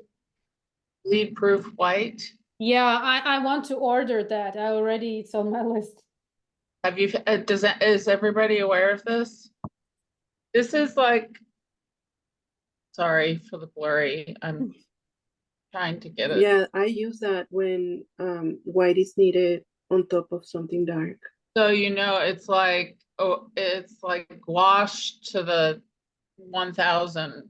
lead proof white. Yeah, I want to order that. It's on my list. Have you, is everybody aware of this? This is like, sorry for the blurry, I'm trying to get it. Yeah, I use that when white is needed on top of something dark. So you know, it's like, oh, it's like wash to the 1000.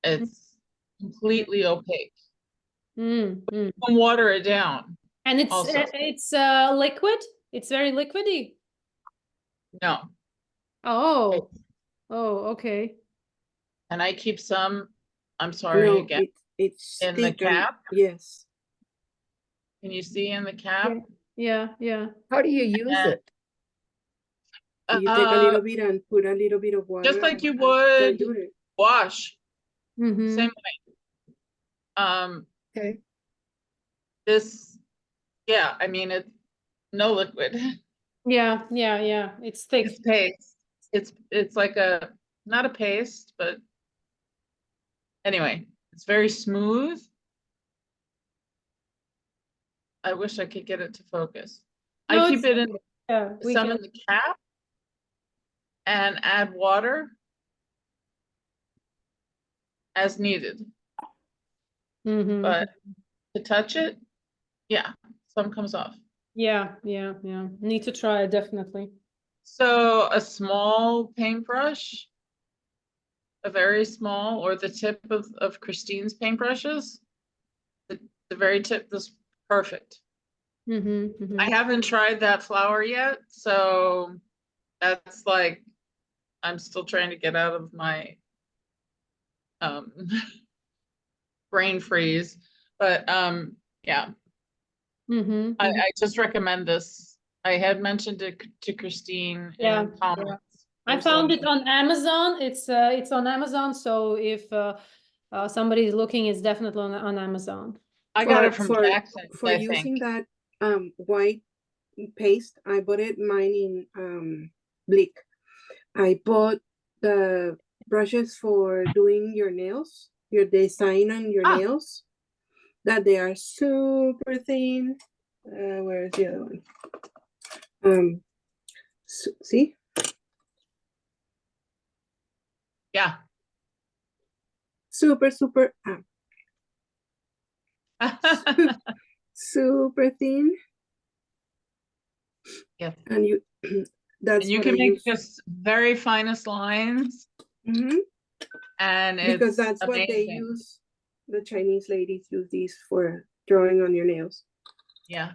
It's completely opaque. Mm. You can water it down. And it's Also. liquid. It's very liquidy. No, Oh, okay. and I keep some, I'm sorry No, again, it's in the thick and- cap. Yes. Can you see in the cap? Yeah. How do you use And- it? You take a little bit and put a little bit of water. Just like you and would dilute it. wash, Mm-hmm. same way. Okay, This, yeah, I mean, it's no liquid. Yeah. It's thick. It's paste. It's like not a paste, but anyway, it's very smooth. I wish I could get it to focus. No, I keep it in yeah, we some can. in the cap. and add water as needed. Mm-hmm. But to touch it, yeah, some comes off. Yeah. Need to try it, definitely. So a small paintbrush, a very small, or the tip of Kristine's paintbrushes, the very tip is perfect. Mm-hmm. I haven't tried that flower yet, so that's like, I'm still trying to get out of my brain freeze. But yeah, Mm-hmm. I just recommend this. I had mentioned it to Kristine Yeah, in comments. I There's found a- it on Amazon. It's on Amazon. So if somebody is looking, it's definitely on Amazon. I got it from Jackson, for I using think. that white paste. I bought it mine in Blick. I bought the brushes for doing your nails, your design on your Ah. nails, that they are super thin. Where's the other one? See, Yeah. super super thin, Yeah. and you that's And you what can I make use. just very finest lines, Mhm. and Because it's that's what they amazing. use. The Chinese ladies use these for drawing on your nails. Yeah.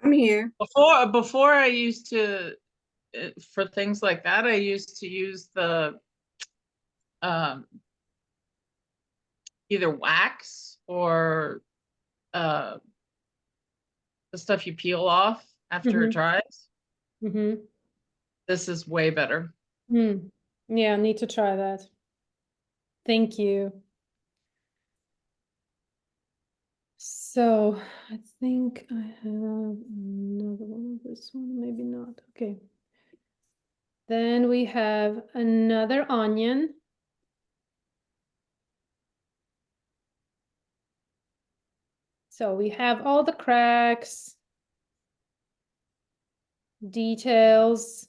I'm here. Before I used to, for things like that, I used to use the either wax or the stuff you peel off after it dries. Mm-hmm. This is way better. Yeah, need to try that. Thank you. So I think I have another one of this one, maybe not. Okay. Then we have another onion. So we have all the cracks, details,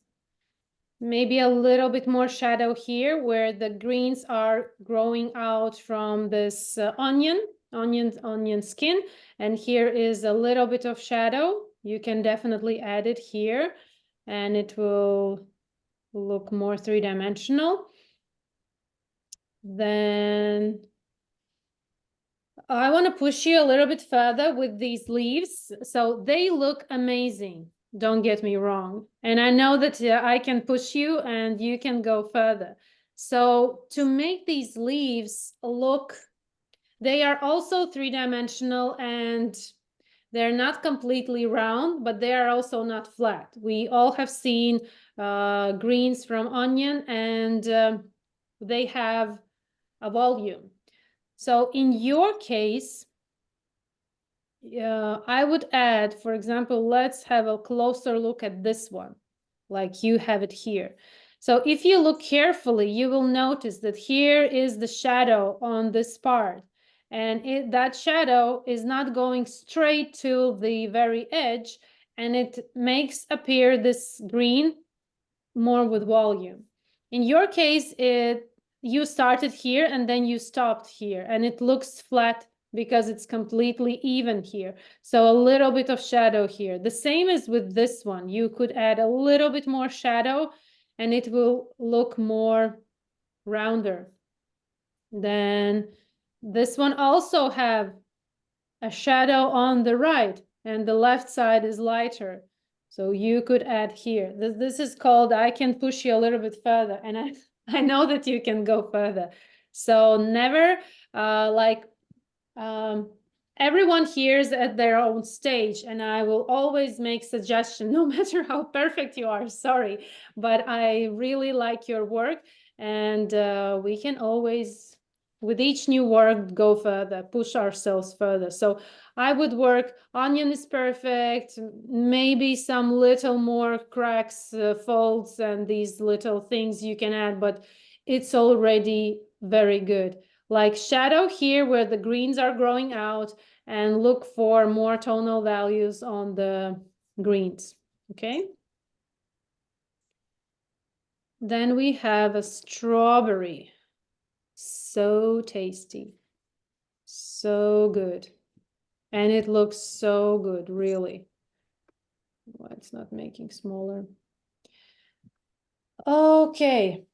maybe a little bit more shadow here where the greens are growing out from this onion skin. And here is a little bit of shadow. You can definitely add it here and it will look more three-dimensional. Then I want to push you a little bit further with these leaves. So they look amazing. Don't get me wrong. And I know that I can push you and you can go further. So to make these leaves look, they are also three-dimensional and they're not completely round, but they are also not flat. We all have seen greens from onion and they have a volume. So in your case, I would add, for example, let's have a closer look at this one, like you have it here. So if you look carefully, you will notice that here is the shadow on this part. And that shadow is not going straight to the very edge, and it makes appear this green more with volume. In your case, you started here and then you stopped here, and it looks flat because it's completely even here. So a little bit of shadow here. The same as with this one. You could add a little bit more shadow and it will look more rounder. Then this one also have a shadow on the right and the left side is lighter. So you could add here. This is called, I can push you a little bit further, and I know that you can go further. So never everyone hears at their own stage, and I will always make suggestion, no matter how perfect you are, sorry, but I really like your work, and we can always, with each new work, go further, push ourselves further. So I would work, onion is perfect, maybe some little more cracks, folds, and these little things you can add, but it's already very good. Like shadow here where the greens are growing out, and look for more tonal values on the greens, okay? Then we have a strawberry. So tasty. So good. And it looks so good, really. Why it's not making smaller. Okay.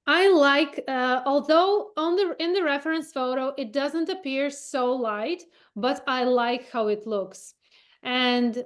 I like, although in the reference photo, it doesn't appear so light, but I like how it looks. And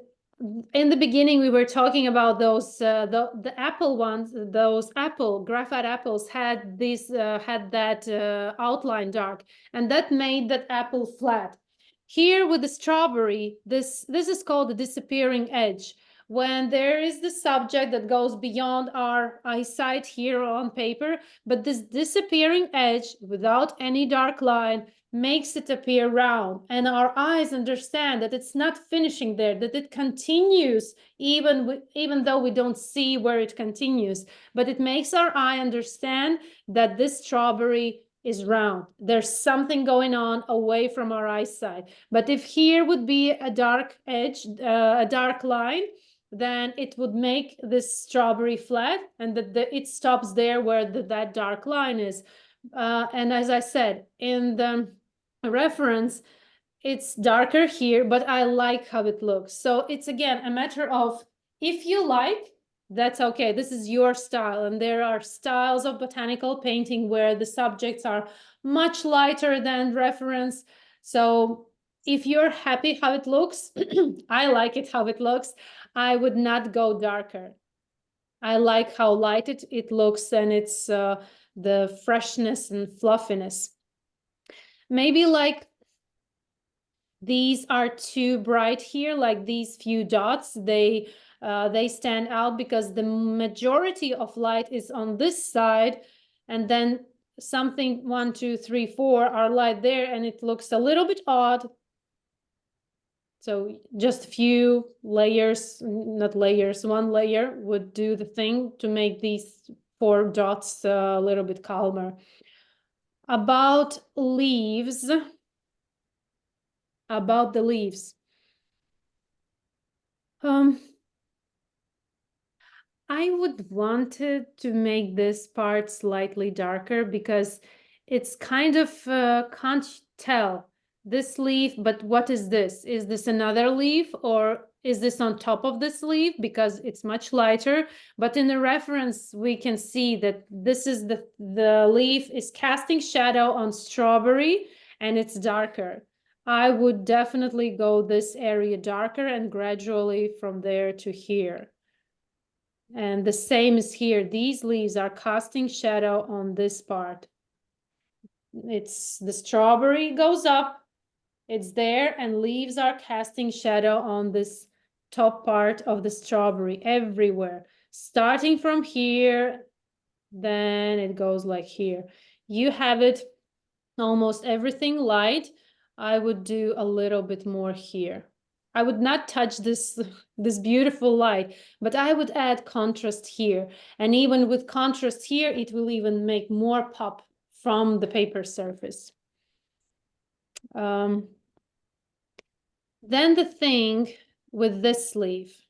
in the beginning, we were talking about those, the apple ones, those graphite apples had that outline dark, and that made that apple flat. Here with the strawberry, this is called the disappearing edge. When there is the subject that goes beyond our eyesight here on paper, but this disappearing edge without any dark line makes it appear round, and our eyes understand that it's not finishing there, that it continues even though we don't see where it continues, but it makes our eye understand that this strawberry is round. There's something going on away from our eyesight. But if here would be a dark edge, a dark line, then it would make this strawberry flat, and it stops there where that dark line is. And as I said, in the reference, it's darker here, but I like how it looks. So it's again a matter of, if you like, that's okay. This is your style. And there are styles of botanical painting where the subjects are much lighter than reference. So if you're happy how it looks, I like it how it looks. I would not go darker. I like how light it looks, and it's the freshness and fluffiness. Maybe like these are too bright here, like these few dots, they stand out because the majority of light is on this side, and then something 1, 2, 3, 4 are light there, and it looks a little bit odd. So just a few layers, not layers, one layer would do the thing to make these 4 dots a little bit calmer. About leaves, about the leaves. I would wanted to make this part slightly darker because it's kind of can't tell this leaf, but what is this? Is this another leaf, or is this on top of this leaf? Because it's much lighter, but in the reference we can see that this is the leaf is casting shadow on strawberry, and it's darker. I would definitely go this area darker and gradually from there to here. And the same is here. These leaves are casting shadow on this part. It's the strawberry goes up, it's there, and leaves are casting shadow on this top part of the strawberry everywhere. Starting from here, then it goes like here. You have it almost everything light. I would do a little bit more here. I would not touch this beautiful light, but I would add contrast here. And even with contrast here, it will even make more pop from the paper surface. Then the thing with this leaf.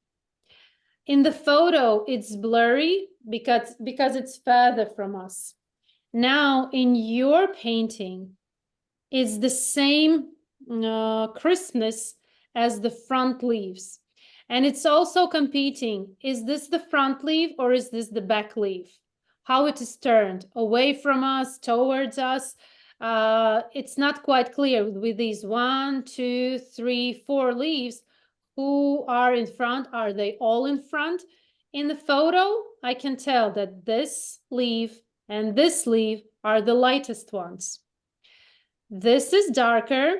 In the photo, it's blurry because it's further from us. Now, in your painting, it's the same crispness as the front leaves. And it's also competing. Is this the front leaf or is this the back leaf? How it is turned away from us, towards us. It's not quite clear with these 1, 2, 3, 4 leaves. Who are in front? Are they all in front? In the photo, I can tell that this leaf and this leaf are the lightest ones. This is darker,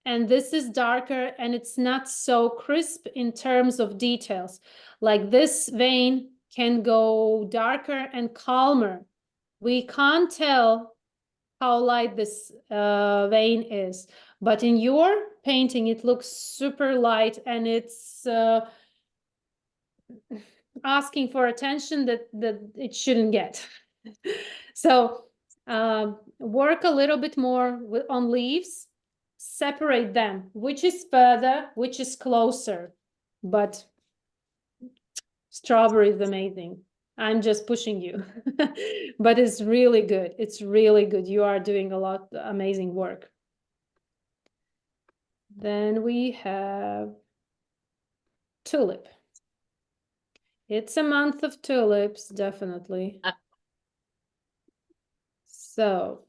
and this is darker, and it's not so crisp in terms of details. Like this vein can go darker and calmer. We can't tell how light this vein is, but in your painting, it looks super light, and it's asking for attention that it shouldn't get. So work a little bit more on leaves, separate them, which is further, which is closer, but Strawberry is amazing. I'm just pushing you, but it's really good. It's really good. You are doing a lot amazing work. Then we have tulip. It's a month of tulips, definitely. So,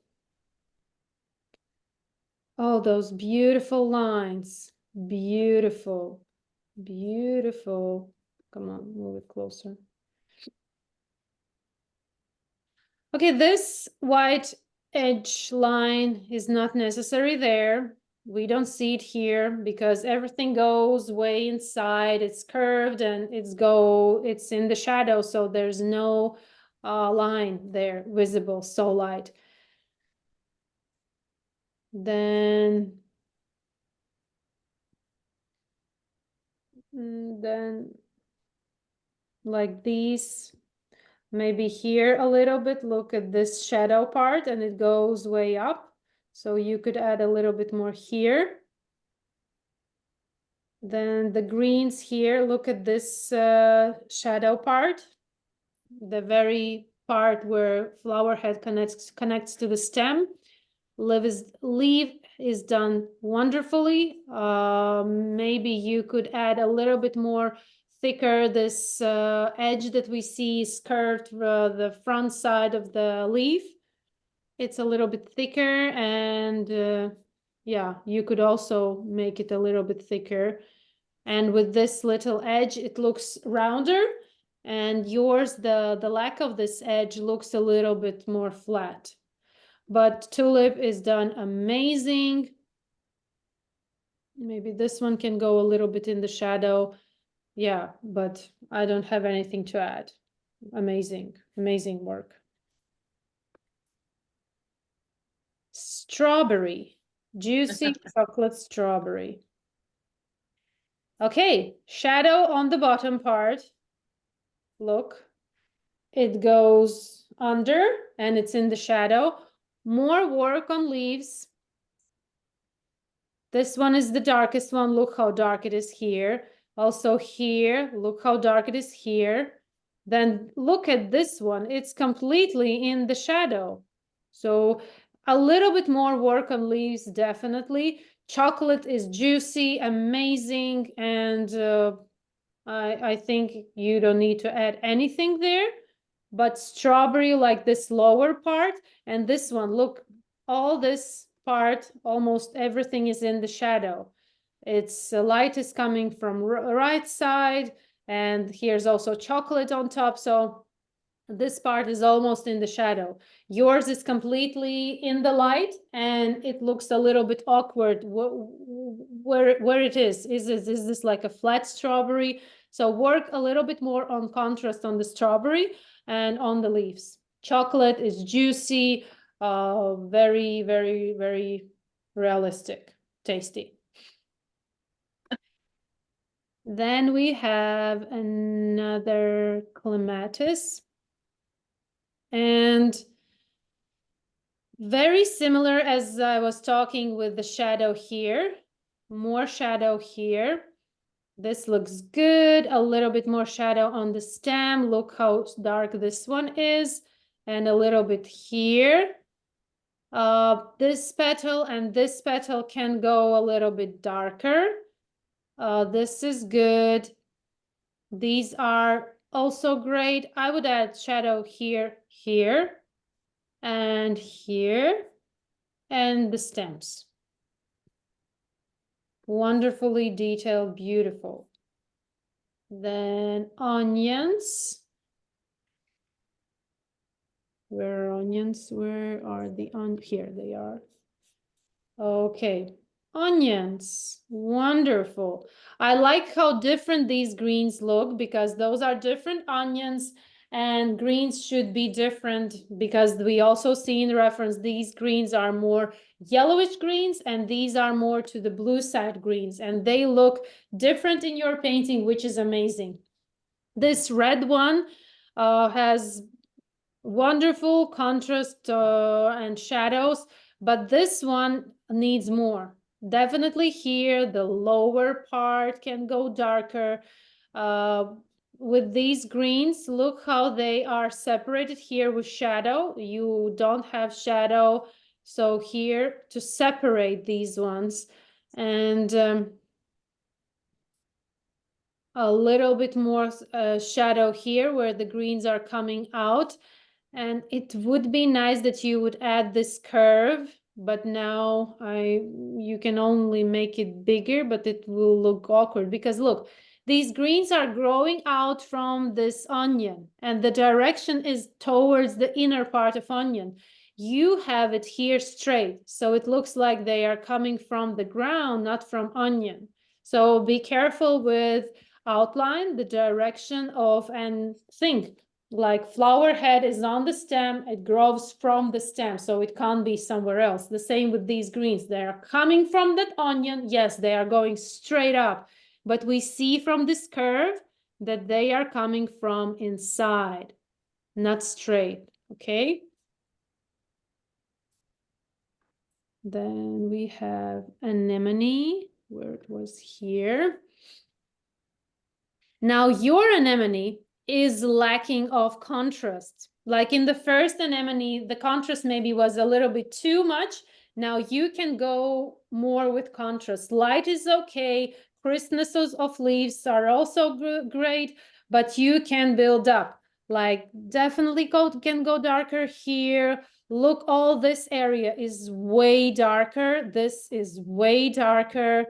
oh, those beautiful lines. Beautiful, beautiful. Come on, move it closer. Okay, this white edge line is not necessary there. We don't see it here because everything goes way inside. It's curved and it's in the shadow, so there's no line there visible, so light. Then like these, maybe here a little bit, look at this shadow part and it goes way up. So you could add a little bit more here. Then the greens here, look at this shadow part, the very part where flower head connects to the stem. Leaf is done wonderfully. Maybe you could add a little bit more thicker. This edge that we see is curved, the front side of the leaf. It's a little bit thicker, and yeah, you could also make it a little bit thicker. And with this little edge, it looks rounder, and yours, the lack of this edge looks a little bit more flat. But tulip is done amazing. Maybe this one can go a little bit in the shadow. Yeah, but I don't have anything to add. Amazing, amazing work. Strawberry, juicy chocolate strawberry. Okay, shadow on the bottom part. Look, it goes under and it's in the shadow. More work on leaves. This one is the darkest one. Look how dark it is here. Also here, look how dark it is here. Then look at this one. It's completely in the shadow. So a little bit more work on leaves, definitely. Chocolate is juicy, amazing, and I think you don't need to add anything there. But strawberry, like this lower part, and this one, look, all this part, almost everything is in the shadow. It's light is coming from right side, and here's also chocolate on top, so this part is almost in the shadow. Yours is completely in the light, and it looks a little bit awkward where it is. Is this like a flat strawberry? So work a little bit more on contrast on the strawberry and on the leaves. Chocolate is juicy, very, very, very realistic, tasty. Then we have another clematis. And very similar as I was talking with the shadow here, more shadow here. This looks good. A little bit more shadow on the stem. Look how dark this one is. And a little bit here. This petal and this petal can go a little bit darker. This is good. These are also great. I would add shadow here, here, and here, and the stems. Wonderfully detailed, beautiful. Then onions. Where are onions? Where are the here they are. Okay, onions, wonderful. I like how different these greens look because those are different onions, and greens should be different because we also see in the reference these greens are more yellowish greens and these are more to the blue side greens, and they look different in your painting, which is amazing. This red one has wonderful contrast and shadows, but this one needs more. Definitely here, the lower part can go darker. with these greens, look how they are separated here with shadow. You don't have shadow, so here to separate these ones, and a little bit more shadow here where the greens are coming out. And it would be nice that you would add this curve, but now you can only make it bigger, but it will look awkward because look, these greens are growing out from this onion and the direction is towards the inner part of onion. You have it here straight, so it looks like they are coming from the ground, not from onion. So be careful with outline, the direction of, and think like flower head is on the stem, it grows from the stem, so it can't be somewhere else. The same with these greens, they are coming from that onion. Yes, they are going straight up, but we see from this curve that they are coming from inside, not straight. Okay, then we have anemone, where it was here. Now your anemone is lacking of contrast. Like in the first anemone, the contrast maybe was a little bit too much. Now you can go more with contrast. Light is okay. Crispness of leaves are also great, but you can build up. Like definitely can go darker here. Look, all this area is way darker. This is way darker.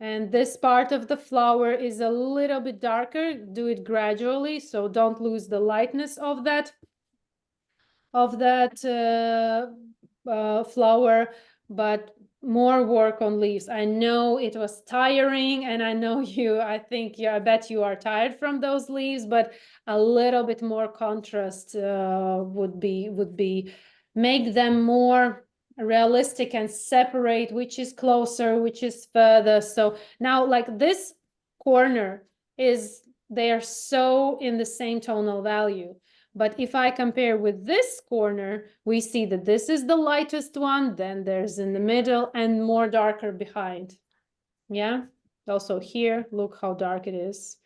And this part of the flower is a little bit darker. Do it gradually, so don't lose the lightness of that flower, but more work on leaves. I know it was tiring, and I know I bet you are tired from those leaves, but a little bit more contrast would be make them more realistic and separate which is closer, which is further. So now like this corner they are so in the same tonal value. But if I compare with this corner, we see that this is the lightest one, then there's in the middle and more darker behind. Yeah, also here, look how dark it is.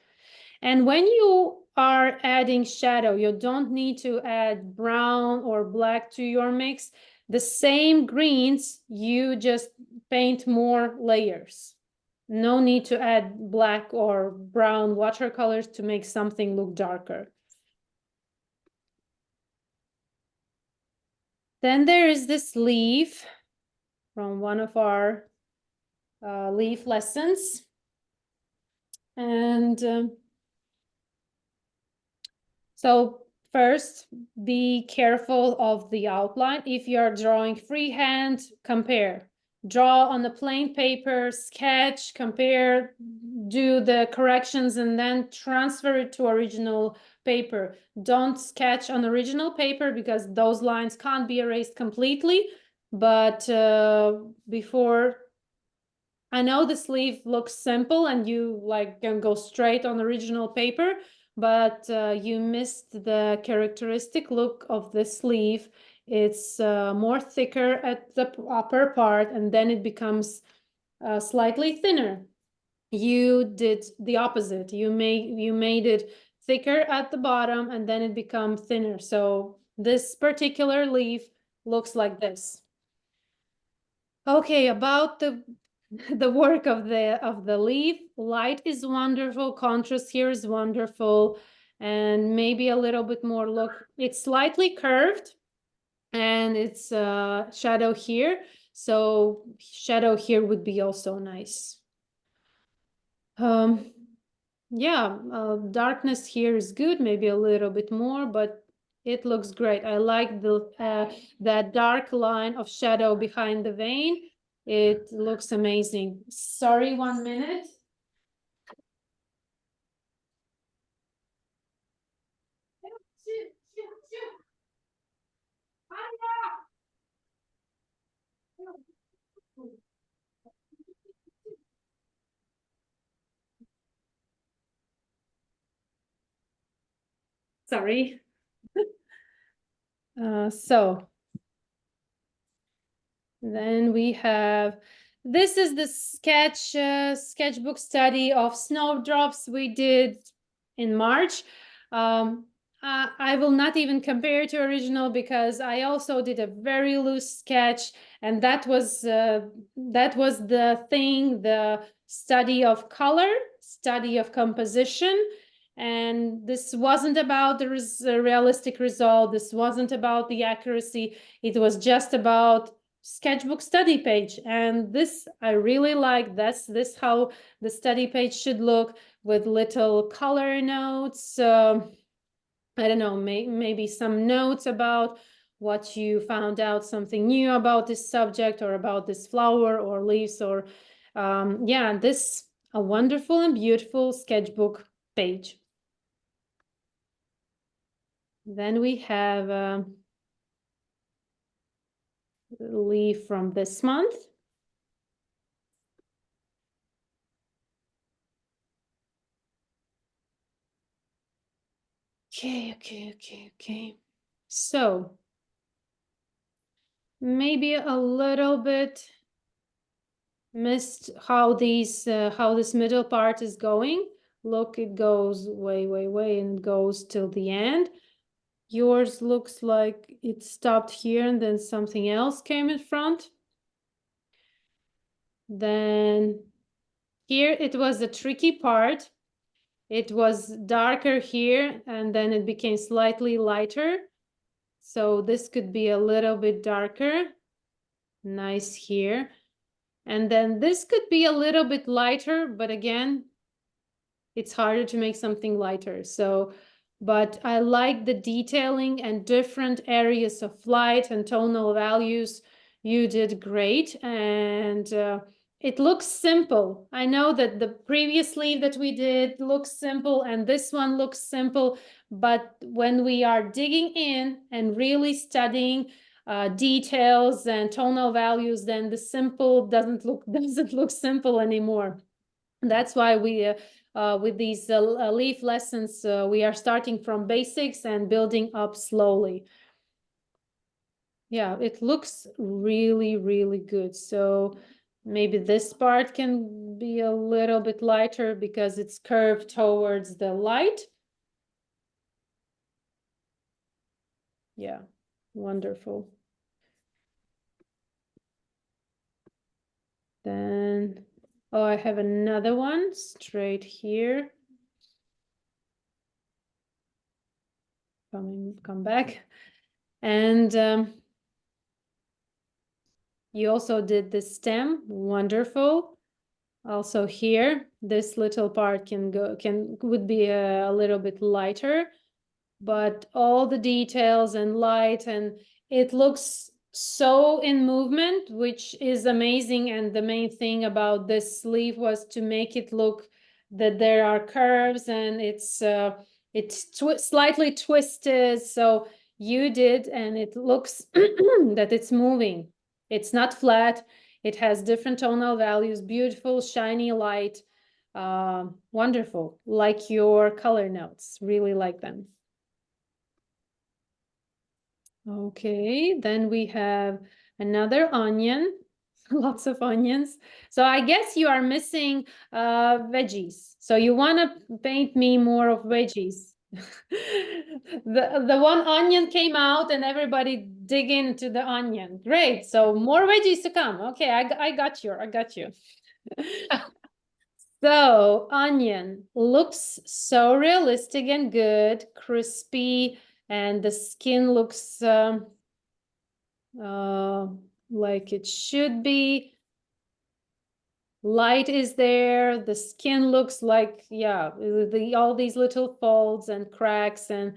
And when you are adding shadow, you don't need to add brown or black to your mix. The same greens, you just paint more layers. No need to add black or brown watercolors to make something look darker. Then there is this leaf from one of our leaf lessons. And so first, be careful of the outline. If you are drawing freehand, compare. Draw on a plain paper, sketch, compare, do the corrections, and then transfer it to original paper. Don't sketch on original paper because those lines can't be erased completely. But before, I know the sleeve looks simple and you like can go straight on original paper, but you missed the characteristic look of the sleeve. It's more thicker at the upper part, and then it becomes slightly thinner. You did the opposite. You made it thicker at the bottom, and then it becomes thinner. So this particular leaf looks like this. Okay, about the work of the leaf, light is wonderful, contrast here is wonderful, and maybe a little bit more look. It's slightly curved, and it's shadow here, so shadow here would be also nice. Yeah, darkness here is good, maybe a little bit more, but it looks great. I like that dark line of shadow behind the vein. It looks amazing. Sorry, 1 minute. Sorry. So then we have This is the sketchbook study of snowdrops we did in March. I will not even compare to original because I also did a very loose sketch, and that was the thing, the study of color, study of composition. And this wasn't about the realistic result. This wasn't about the accuracy. It was just about sketchbook study page. And this I really like. This how the study page should look, with little color notes. I don't know, maybe some notes about what you found out, something new about this subject or about this flower or leaves, or yeah, this a wonderful and beautiful sketchbook page. Then we have a leaf from this month. Okay. So maybe a little bit missed how this middle part is going. Look, it goes way, and it goes till the end. Yours looks like it stopped here and then something else came in front. Then here it was the tricky part. It was darker here and then it became slightly lighter. So this could be a little bit darker. Nice here. And then this could be a little bit lighter, but again, it's harder to make something lighter. So, but I like the detailing and different areas of light and tonal values. You did great. And it looks simple. I know that the previous leaf that we did looks simple and this one looks simple, but when we are digging in and really studying details and tonal values, then the simple doesn't look simple anymore. That's why we with these leaf lessons we are starting from basics and building up slowly. Yeah, it looks really good. So maybe this part can be a little bit lighter because it's curved towards the light. Yeah, wonderful. Then, oh, I have another one straight here. Come back. And you also did the stem, wonderful. Also here, this little part would be a little bit lighter, but all the details and light, and it looks so in movement, which is amazing. And the main thing about this sleeve was to make it look that there are curves and it's slightly twisted. So you did, and it looks that it's moving. It's not flat. It has different tonal values, beautiful, shiny light. Wonderful. Like your color notes, really like them. Okay, then we have another onion, lots of onions. So I guess you are missing veggies. So you want to paint me more of veggies. The one onion came out and everybody dig into the onion. Great. So more veggies to come. Okay, I got you. So onion looks so realistic and good, crispy, and the skin looks like it should be. Light is there. The skin looks like, yeah, all these little folds and cracks and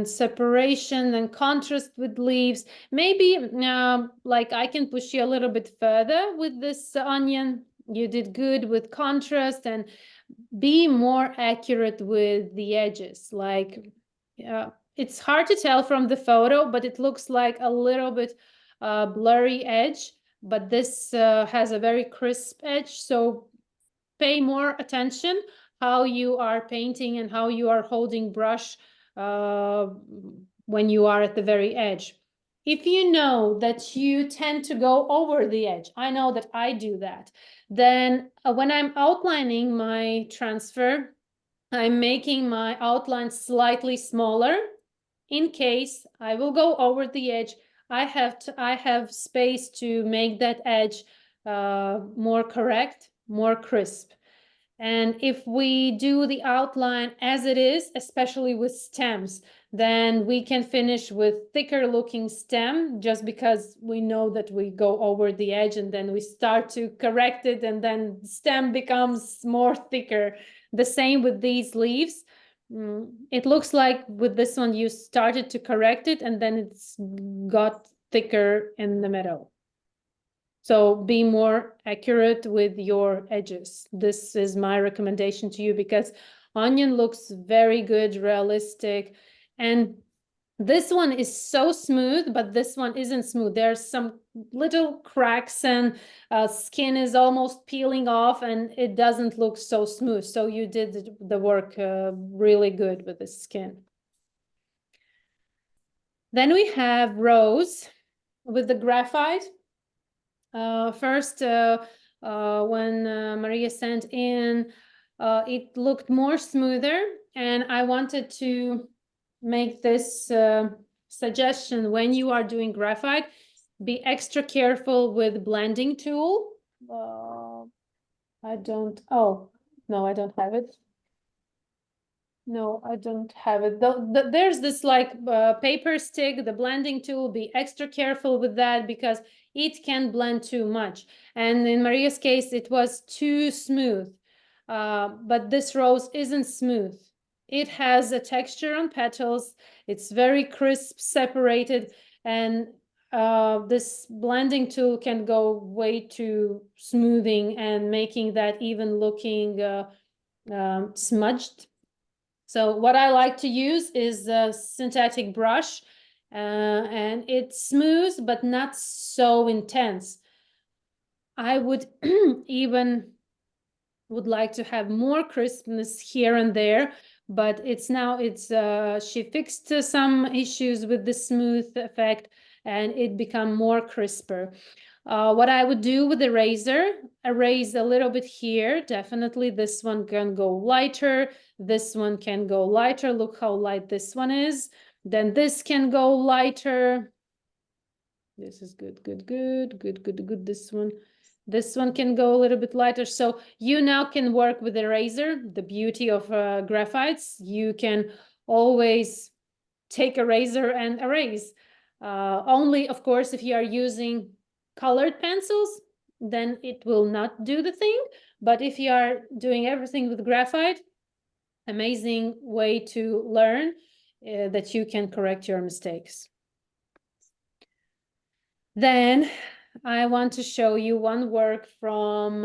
separation and contrast with leaves. Maybe like I can push you a little bit further with this onion. You did good with contrast, and be more accurate with the edges. Like it's hard to tell from the photo, but it looks like a little bit blurry edge, but this has a very crisp edge. So pay more attention how you are painting and how you are holding brush when you are at the very edge. If you know that you tend to go over the edge, I know that I do that, then when I'm outlining my transfer, I'm making my outline slightly smaller in case I will go over the edge. I have space to make that edge more correct, more crisp. And if we do the outline as it is, especially with stems, then we can finish with thicker looking stem just because we know that we go over the edge and then we start to correct it and then stem becomes more thicker. The same with these leaves. It looks like with this one you started to correct it and then it's got thicker in the middle. So be more accurate with your edges. This is my recommendation to you because onion looks very good, realistic. And this one is so smooth, but this one isn't smooth. There's some little cracks and skin is almost peeling off and it doesn't look so smooth. So you did the work really good with the skin. Then we have rose with the graphite. First, when Maria sent in, it looked more smoother, and I wanted to make this suggestion when you are doing graphite, be extra careful with blending tool. I don't, oh, no, I don't have it. No, I don't have it. There's this like paper stick, the blending tool, be extra careful with that because it can blend too much. And in Maria's case, it was too smooth. But this rose isn't smooth. It has a texture on petals. It's very crisp, separated, and this blending tool can go way to smoothing and making that even looking smudged. So what I like to use is a synthetic brush, and it's smooth, but not so intense. I would even would like to have more crispness here and there, but she fixed some issues with the smooth effect and it become more crisper. What I would do with the razor, erase a little bit here. Definitely this one can go lighter. This one can go lighter. Look how light this one is. Then this can go lighter. This is good, good, good, good, good, good. This one can go a little bit lighter. So you now can work with the razor. The beauty of graphites, you can always take a razor and erase. Only, of course, if you are using colored pencils, then it will not do the thing. But if you are doing everything with graphite, amazing way to learn that you can correct your mistakes. Then I want to show you one work from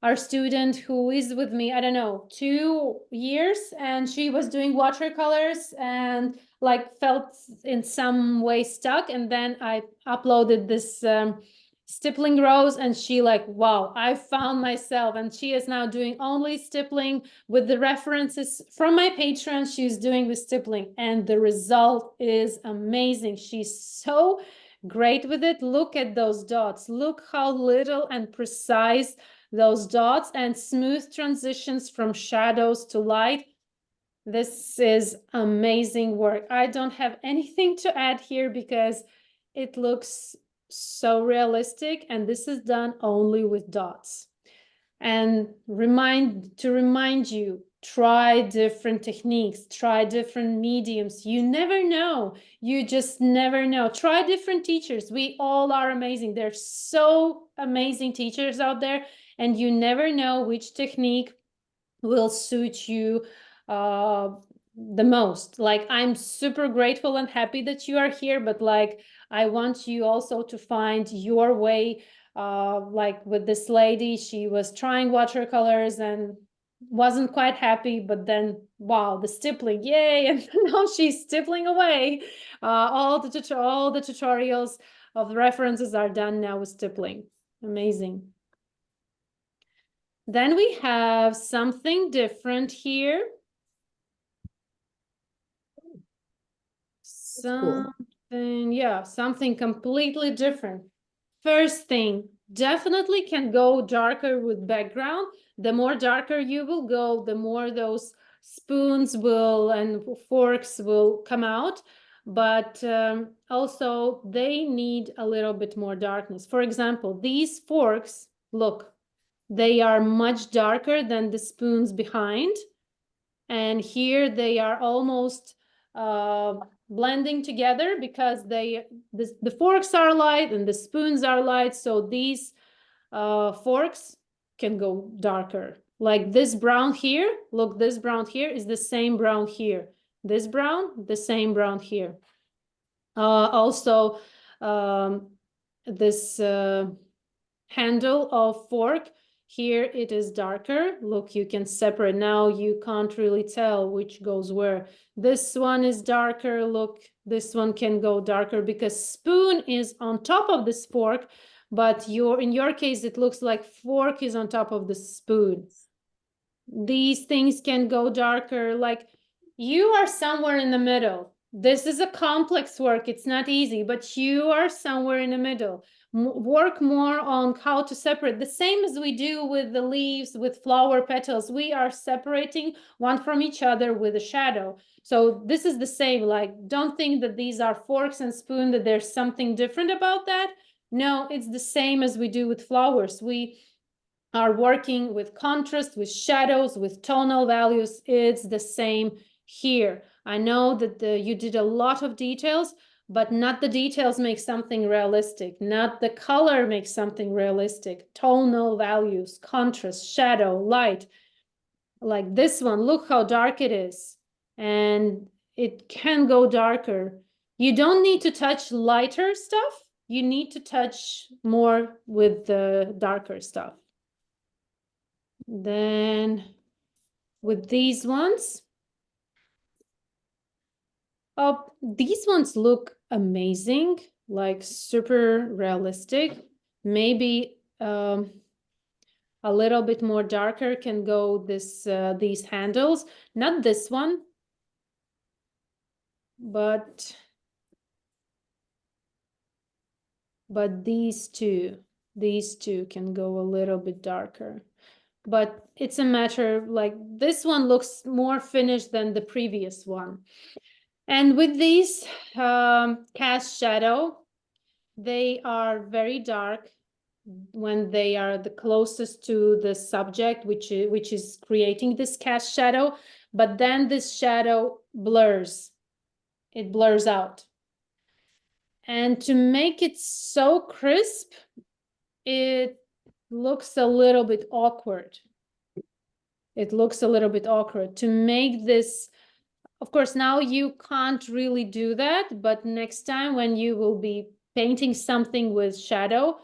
our student who is with me, I don't know, 2 years, and she was doing watercolors and like felt in some way stuck. And then I uploaded this stippling rose and she like, wow, I found myself. And she is now doing only stippling with the references from my Patreon. She's doing the stippling and the result is amazing. She's so great with it. Look at those dots. Look how little and precise those dots and smooth transitions from shadows to light. This is amazing work. I don't have anything to add here because it looks so realistic and this is done only with dots. And to remind you, try different techniques, try different mediums. You never know. You just never know. Try different teachers. We all are amazing. There's so amazing teachers out there, and you never know which technique will suit you the most. Like, I'm super grateful and happy that you are here, but like, I want you also to find your way. Like with this lady, she was trying watercolors and wasn't quite happy, but then wow, the stippling, yay! And now she's stippling away. All the tutorials of the references are done now with stippling. Amazing. Then we have something different here. cool. Then yeah, something completely different. First thing, definitely can go darker with background. The more darker you will go, the more those spoons will and forks will come out. But also they need a little bit more darkness. For example, these forks, look, they are much darker than the spoons behind. And here they are almost blending together because the forks are light and the spoons are light. So these forks can go darker. Like this brown here, look, this brown here is the same brown here. This brown, the same brown here. Also, this handle of fork, here it is darker. Look, you can separate. Now you can't really tell which goes where. This one is darker. Look, this one can go darker because spoon is on top of this fork, but in your case, it looks like fork is on top of the spoon. These things can go darker. Like you are somewhere in the middle. This is a complex work. It's not easy, but you are somewhere in the middle. Work more on how to separate. The same as we do with the leaves, with flower petals. We are separating one from each other with a shadow. So this is the same. Like, don't think that these are forks and spoon, that there's something different about that. No, it's the same as we do with flowers. We are working with contrast, with shadows, with tonal values. It's the same here. I know that you did a lot of details, but not the details make something realistic. Not the color makes something realistic. Tonal values, contrast, shadow, light. Like this one, look how dark it is. And it can go darker. You don't need to touch lighter stuff. You need to touch more with the darker stuff. Then with these ones, oh, these ones look amazing, like super realistic. Maybe a little bit more darker can go these handles. Not this one, but these two can go a little bit darker. But it's a matter, like this one looks more finished than the previous one. And with these cast shadow, they are very dark when they are the closest to the subject, which is creating this cast shadow. But then this shadow blurs. It blurs out. And to make it so crisp, it looks a little bit awkward. It looks a little bit awkward. To make this, of course, now you can't really do that, but next time when you will be painting something with shadow,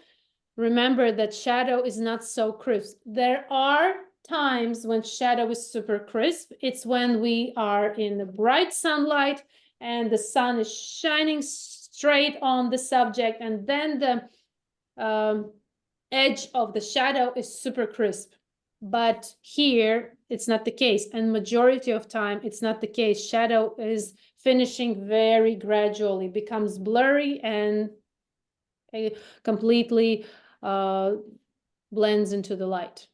remember that shadow is not so crisp. There are times when shadow is super crisp. It's when we are in the bright sunlight and the sun is shining straight on the subject, and then the edge of the shadow is super crisp. But here it's not the case, and majority of time it's not the case. Shadow is finishing very gradually, becomes blurry and completely blends into the light.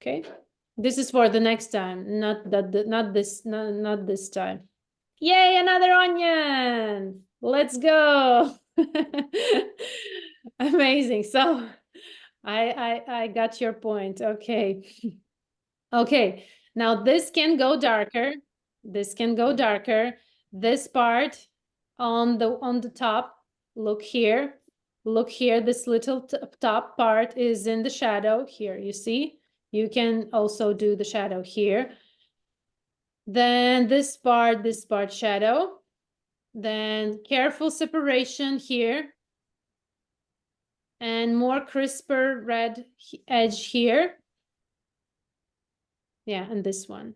Okay, this is for the next time, not this time. Yay, another onion! Let's go. Amazing. So I got your point. Okay. Okay. Now this can go darker. This can go darker. This part on the top, look here. Look here, this little top part is in the shadow here, you see? You can also do the shadow here. Then this part shadow. Then careful separation here. And more crisper red edge here. Yeah, and this one.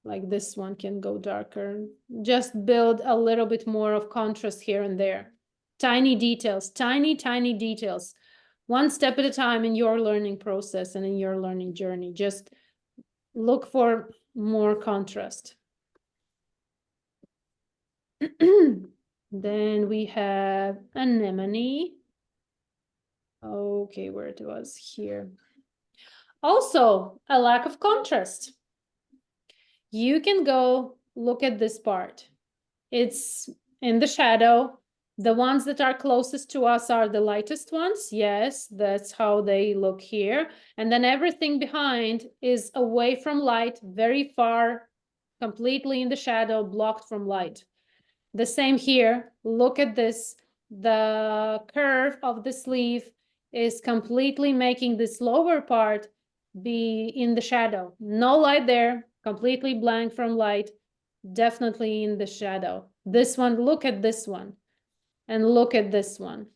Like this one can go darker. Just build a little bit more of contrast here and there. Tiny details, tiny details. One step at a time in your learning process and in your learning journey. Just look for more contrast. Then we have anemone. Okay, where it was here. Also, a lack of contrast. You can go look at this part. It's in the shadow. The ones that are closest to us are the lightest ones. Yes, that's how they look here. And then everything behind is away from light, very far, completely in the shadow, blocked from light. The same here. Look at this. The curve of the sleeve is completely making this lower part be in the shadow. No light there, completely blank from light, definitely in the shadow. This one, look at this one, and look at this one.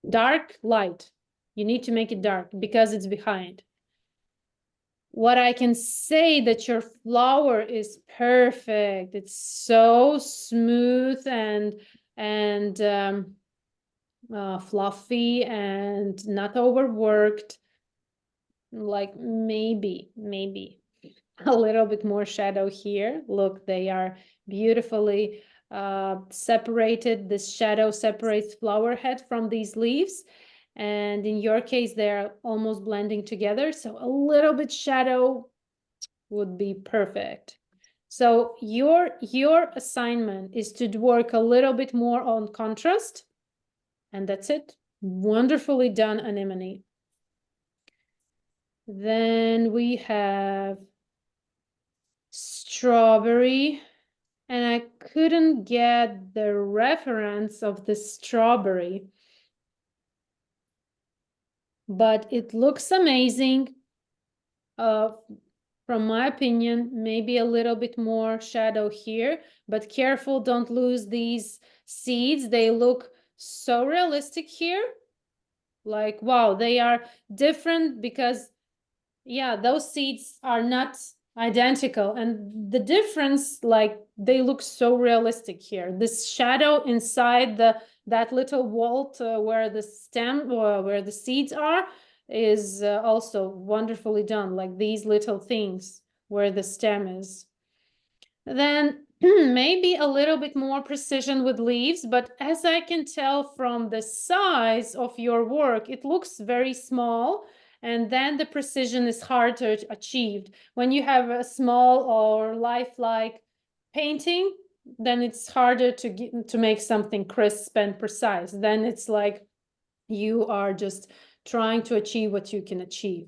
Dark, light. You need to make it dark because it's behind. What I can say that your flower is perfect. It's so smooth and fluffy and not overworked. Like maybe a little bit more shadow here. Look, they are beautifully separated. This shadow separates flower head from these leaves. And in your case, they're almost blending together. So a little bit shadow would be perfect. So your assignment is to work a little bit more on contrast. And that's it. Wonderfully done, anemone. Then we have strawberry. And I couldn't get the reference of the strawberry. But it looks amazing. From my opinion, maybe a little bit more shadow here, but careful, don't lose these seeds. They look so realistic here. Like, wow, they are different because, yeah, those seeds are not identical. And the difference, like, they look so realistic here. This shadow inside that little vault where the stem or where the seeds are is also wonderfully done, like these little things where the stem is. Then maybe a little bit more precision with leaves, but as I can tell from the size of your work, it looks very small, and then the precision is harder to achieve. When you have a small or lifelike painting, then it's harder to make something crisp and precise. Then it's like you are just trying to achieve what you can achieve.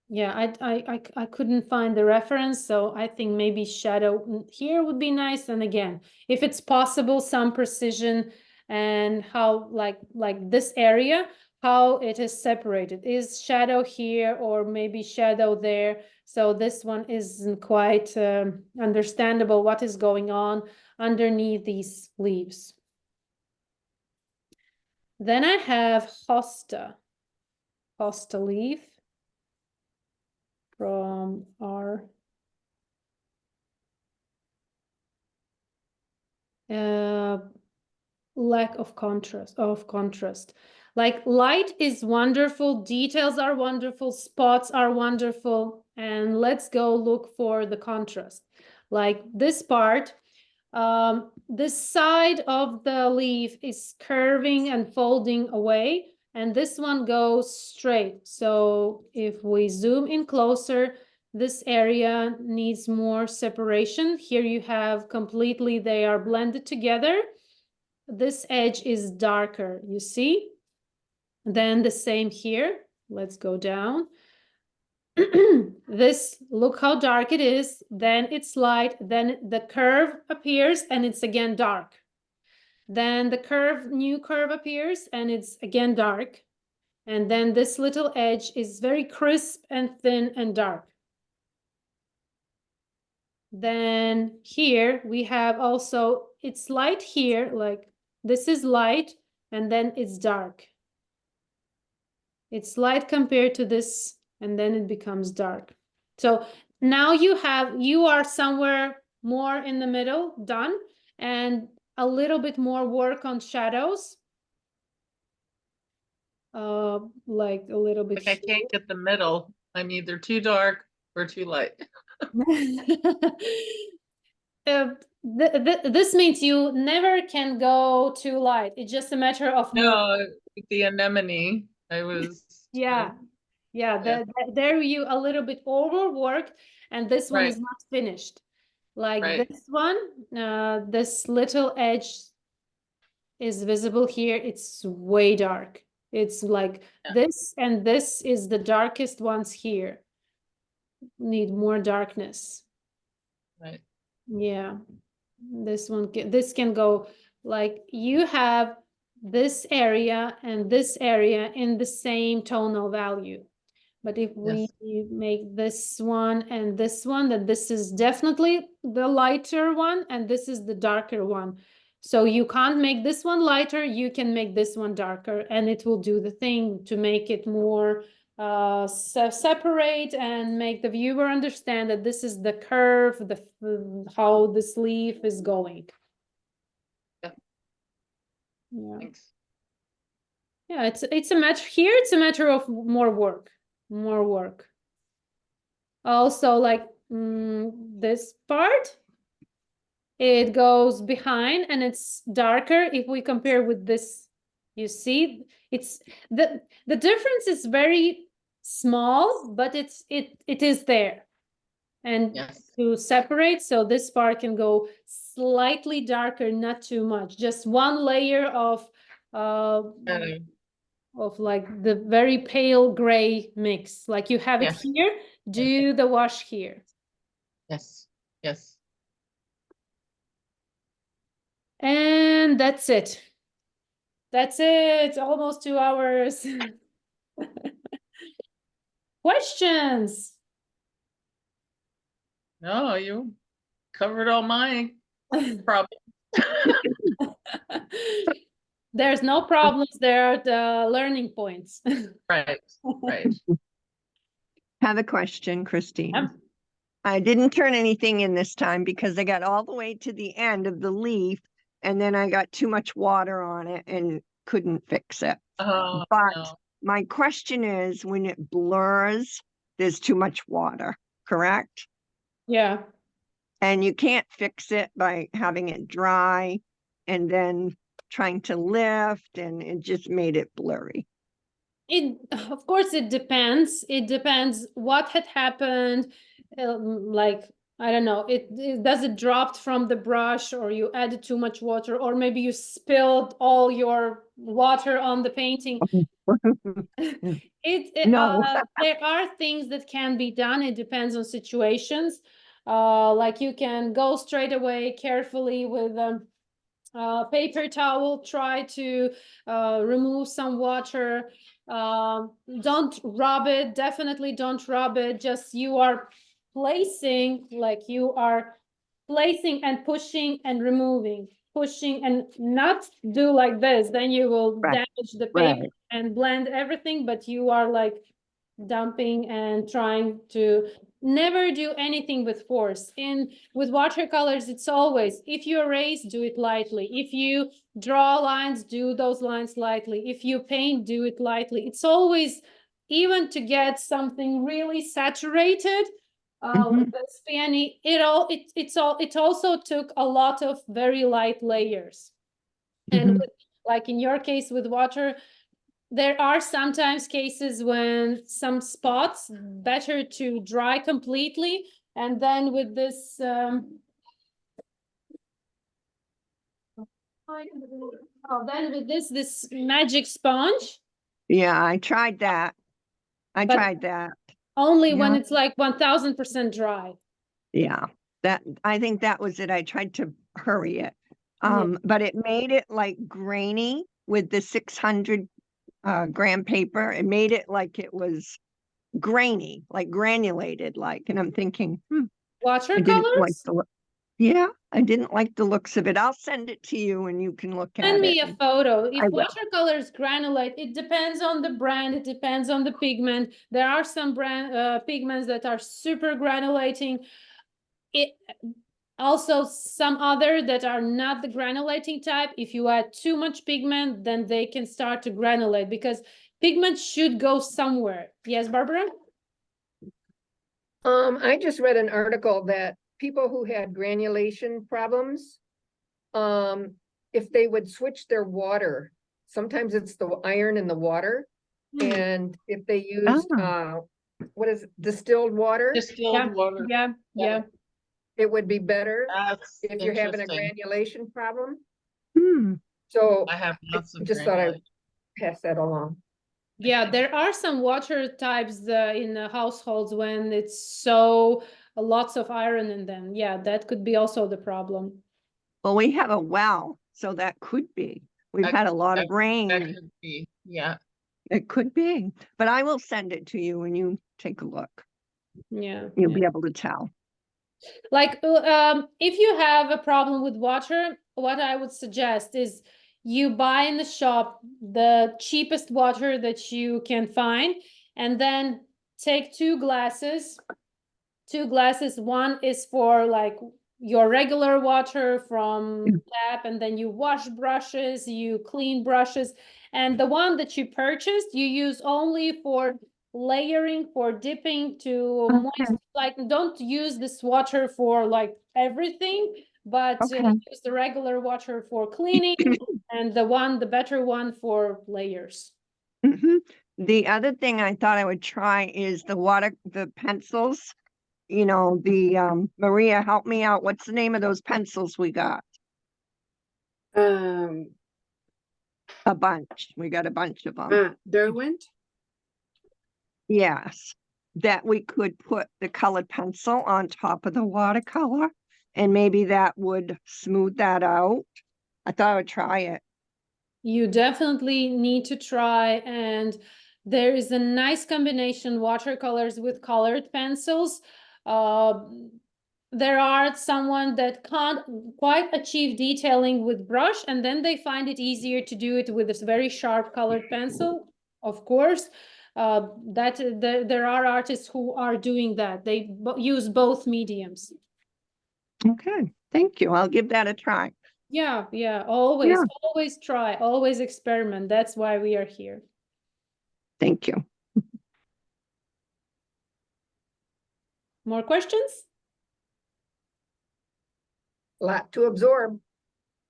Yeah, I couldn't find the reference, so I think maybe shadow here would be nice. And again, if it's possible, some precision and how like this area, how it is separated. Is shadow here or maybe shadow there? So this one isn't quite understandable what is going on underneath these leaves. Then I have hosta leaf from our lack of contrast. Like light is wonderful, details are wonderful, spots are wonderful, and let's go look for the contrast. Like this part, this side of the leaf is curving and folding away, and this one goes straight. So if we zoom in closer, this area needs more separation. Here you have completely, they are blended together. This edge is darker, you see? Then the same here. Let's go down. This, look how dark it is, then it's light, then the curve appears and it's again dark. Then the new curve appears and it's again dark. And then this little edge is very crisp and thin and dark. Then here we have also, it's light here, like this is light and then it's dark. It's light compared to this and then it becomes dark. So now you are somewhere more in the middle, done, and a little bit more work on shadows. Like a little bit. Like I can't get the middle. I'm either too dark or too light. This means you never can go too light. It's just a matter of more. No, the anemone, I was. Yeah, yeah. Yeah. There you a little bit overworked, and this one Right. is not finished. Like Right. this one, this little edge is visible here. It's way dark. It's like Yeah. this, and this is the darkest ones here. Need more darkness. Right. Yeah, this can go like you have this area and this area in the same tonal value. But if we make this one and this one, then this is definitely the lighter one and this is the darker one. So you can't make this one lighter, you can make this one darker, and it will do the thing to make it more separate and make the viewer understand that this is the curve, how this leaf is going. Yeah. Yeah. Thanks. Yeah, it's a matter here, it's a matter of more work. Also, like this part, it goes behind and it's darker if we compare with this. You see, it's the difference is very small, but it is there. And Yes. to separate, so this part can go slightly darker, not too much, just one layer of like the very pale gray mix, like you have it Yes. here, do the wash here. Yes. Yes. And that's it. That's it, almost 2 hours. Questions? No, you covered all my problems. There's no problems, there are the learning points. Right. Right. Have a question, Kristine. Yep. I didn't turn anything in this time because I got all the way to the end of the leaf and then I got too much water on it and couldn't fix it. Oh, But no. my question is, when it blurs, there's too much water, correct? Yeah. And you can't fix it by having it dry and then trying to lift, and it just made it blurry. Of course, it depends. It depends what had happened. Like, I don't know, does it dropped from the brush, or you added too much water, or maybe you spilled all your water on the painting. No. There are things that can be done. It depends on situations. Like you can go straight away carefully with paper towel, try to remove some water. Don't rub it, definitely don't rub it. Just you are placing, like you are placing and pushing and removing, pushing, and not do like this, then you will Right, damage the paper right. and blend everything, but you are like dumping and trying to never do anything with force. With watercolors, it's always, if you erase, do it lightly. If you draw lines, do those lines lightly. If you paint, do it lightly. It's always, even to get something really saturated with this peony, it also took a lot of very light layers. And with, like in your case with water, there are sometimes cases when some spots better to dry completely, and then with this then with this magic sponge. Yeah, I tried that. But only when Yeah. it's like 1000% dry. Yeah, I think that was it. I tried to hurry it. Yeah. But it made it like grainy with the 600 gram paper. It made it like it was grainy, like granulated, like, and I'm thinking, I didn't like Watercolors? the look. Yeah, I didn't like the looks of it. I'll send it to you and you can look Send at me it. a photo. If I will. watercolors granulate, it depends on the brand, it depends on the pigment. There are some brand pigments that are super granulating. It also some other that are not the granulating type. If you add too much pigment, then they can start to granulate, because pigment should go somewhere. Yes, Barbara? I just read an article that people who had granulation problems, if they would switch their water, sometimes it's the iron in the water. Hmm. And if they used, what is it, distilled water, Yeah, Distilled water. yeah, yeah. it would be better That's if you're having a interesting. granulation problem. Hmm. So I have I lots of just thought I granulation. would pass that along. Yeah, there are some water types in the households when it's so lots of iron in them. Yeah, that could be also the problem. Well, we have a well, so that could be. We've That- had a lot of That rain. and could be, yeah. It could be, but I will send it to you and you take a look. Yeah. You'll yeah. be able to tell. Like, if you have a problem with water, what I would suggest is you buy in the shop the cheapest water that you can find, and then take two glasses. One is for like your regular water from tap, and then you wash brushes, you clean brushes, and the one that you purchased, you use only for layering, for dipping to moist. Like, don't use this water for like everything, but use the regular water for cleaning, and the better one for layers. Mhm. The other thing I thought I would try is the pencils. You know, Maria, help me out. What's the name of those pencils we got? Um, A bunch. We got a bunch of them. Derwent? Yes. That we could put the colored pencil on top of the watercolor, and maybe that would smooth that out. I thought I would try it. You definitely need to try, and there is a nice combination watercolors with colored pencils. There are someone that can't quite achieve detailing with brush, and then they find it easier to do it with this very sharp colored pencil. Of course, there are artists who are doing that. They use both mediums. Okay, thank you. I'll give that a try. Yeah, always, Yeah. always try, always experiment. That's why we are here. Thank you. More questions? Lot to absorb.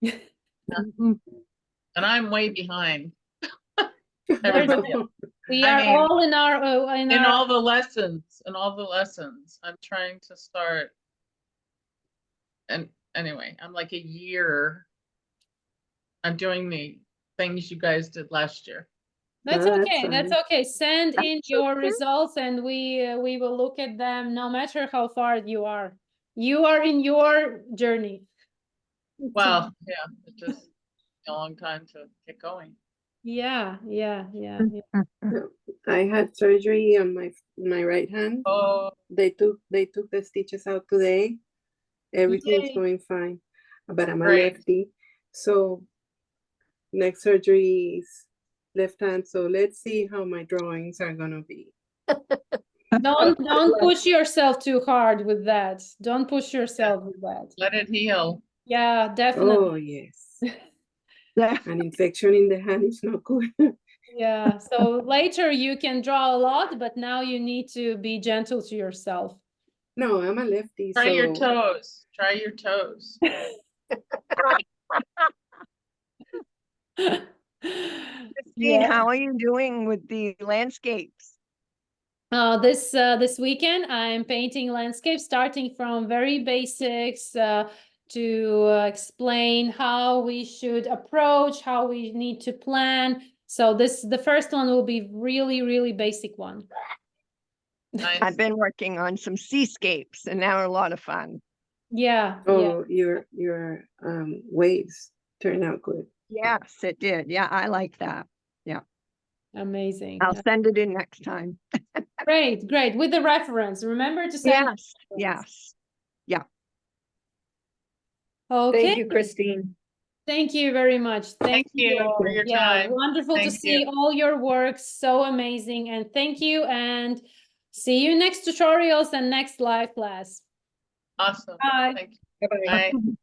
Mhm. And I'm way behind. There's- Everybody else. We I are mean, all in our In all the lessons, I'm trying to start. And anyway, I'm like a year. I'm doing the things you guys did last year. That's Oh, that's okay. That's fine. okay. Send in That's your okay. results, and we will look at them no matter how far you are. You are in your journey. Well, yeah, it just a long time to get going. Yeah. I had surgery on my right hand. Oh, They took the stitches out today. Everything's Yay. going fine, but I'm a Great. lefty, so next surgery is left hand. So let's see how my drawings are gonna be. Don't push yourself too hard with that. Don't push yourself with that. let it heal. Yeah, definitely. Oh yes, an infection in the hand is not good. Yeah. So later you can draw a lot, but now you need to be gentle to yourself. No, I'm a lefty, Try your so toes. Try your toes. Christine, how are you doing with the landscapes? This weekend I'm painting landscapes, starting from very basics to explain how we should approach, how we need to plan. So the first one will be really, really basic one. Nice. I've been working on some seascapes and they're a lot of fun. Yeah. oh, your waves turn out good. Yes, it did. Yeah, I like that. Amazing. I'll send it in next time. Great. With the reference. Remember to send. Yes. Okay. Thank you, Kristine. Thank you very much. Thank you all. for your Yeah, time. wonderful to Thank see you. all your work. So amazing. And thank you. And see you next tutorials and next live class. Awesome. Bye. Thank you. Bye-bye. Bye.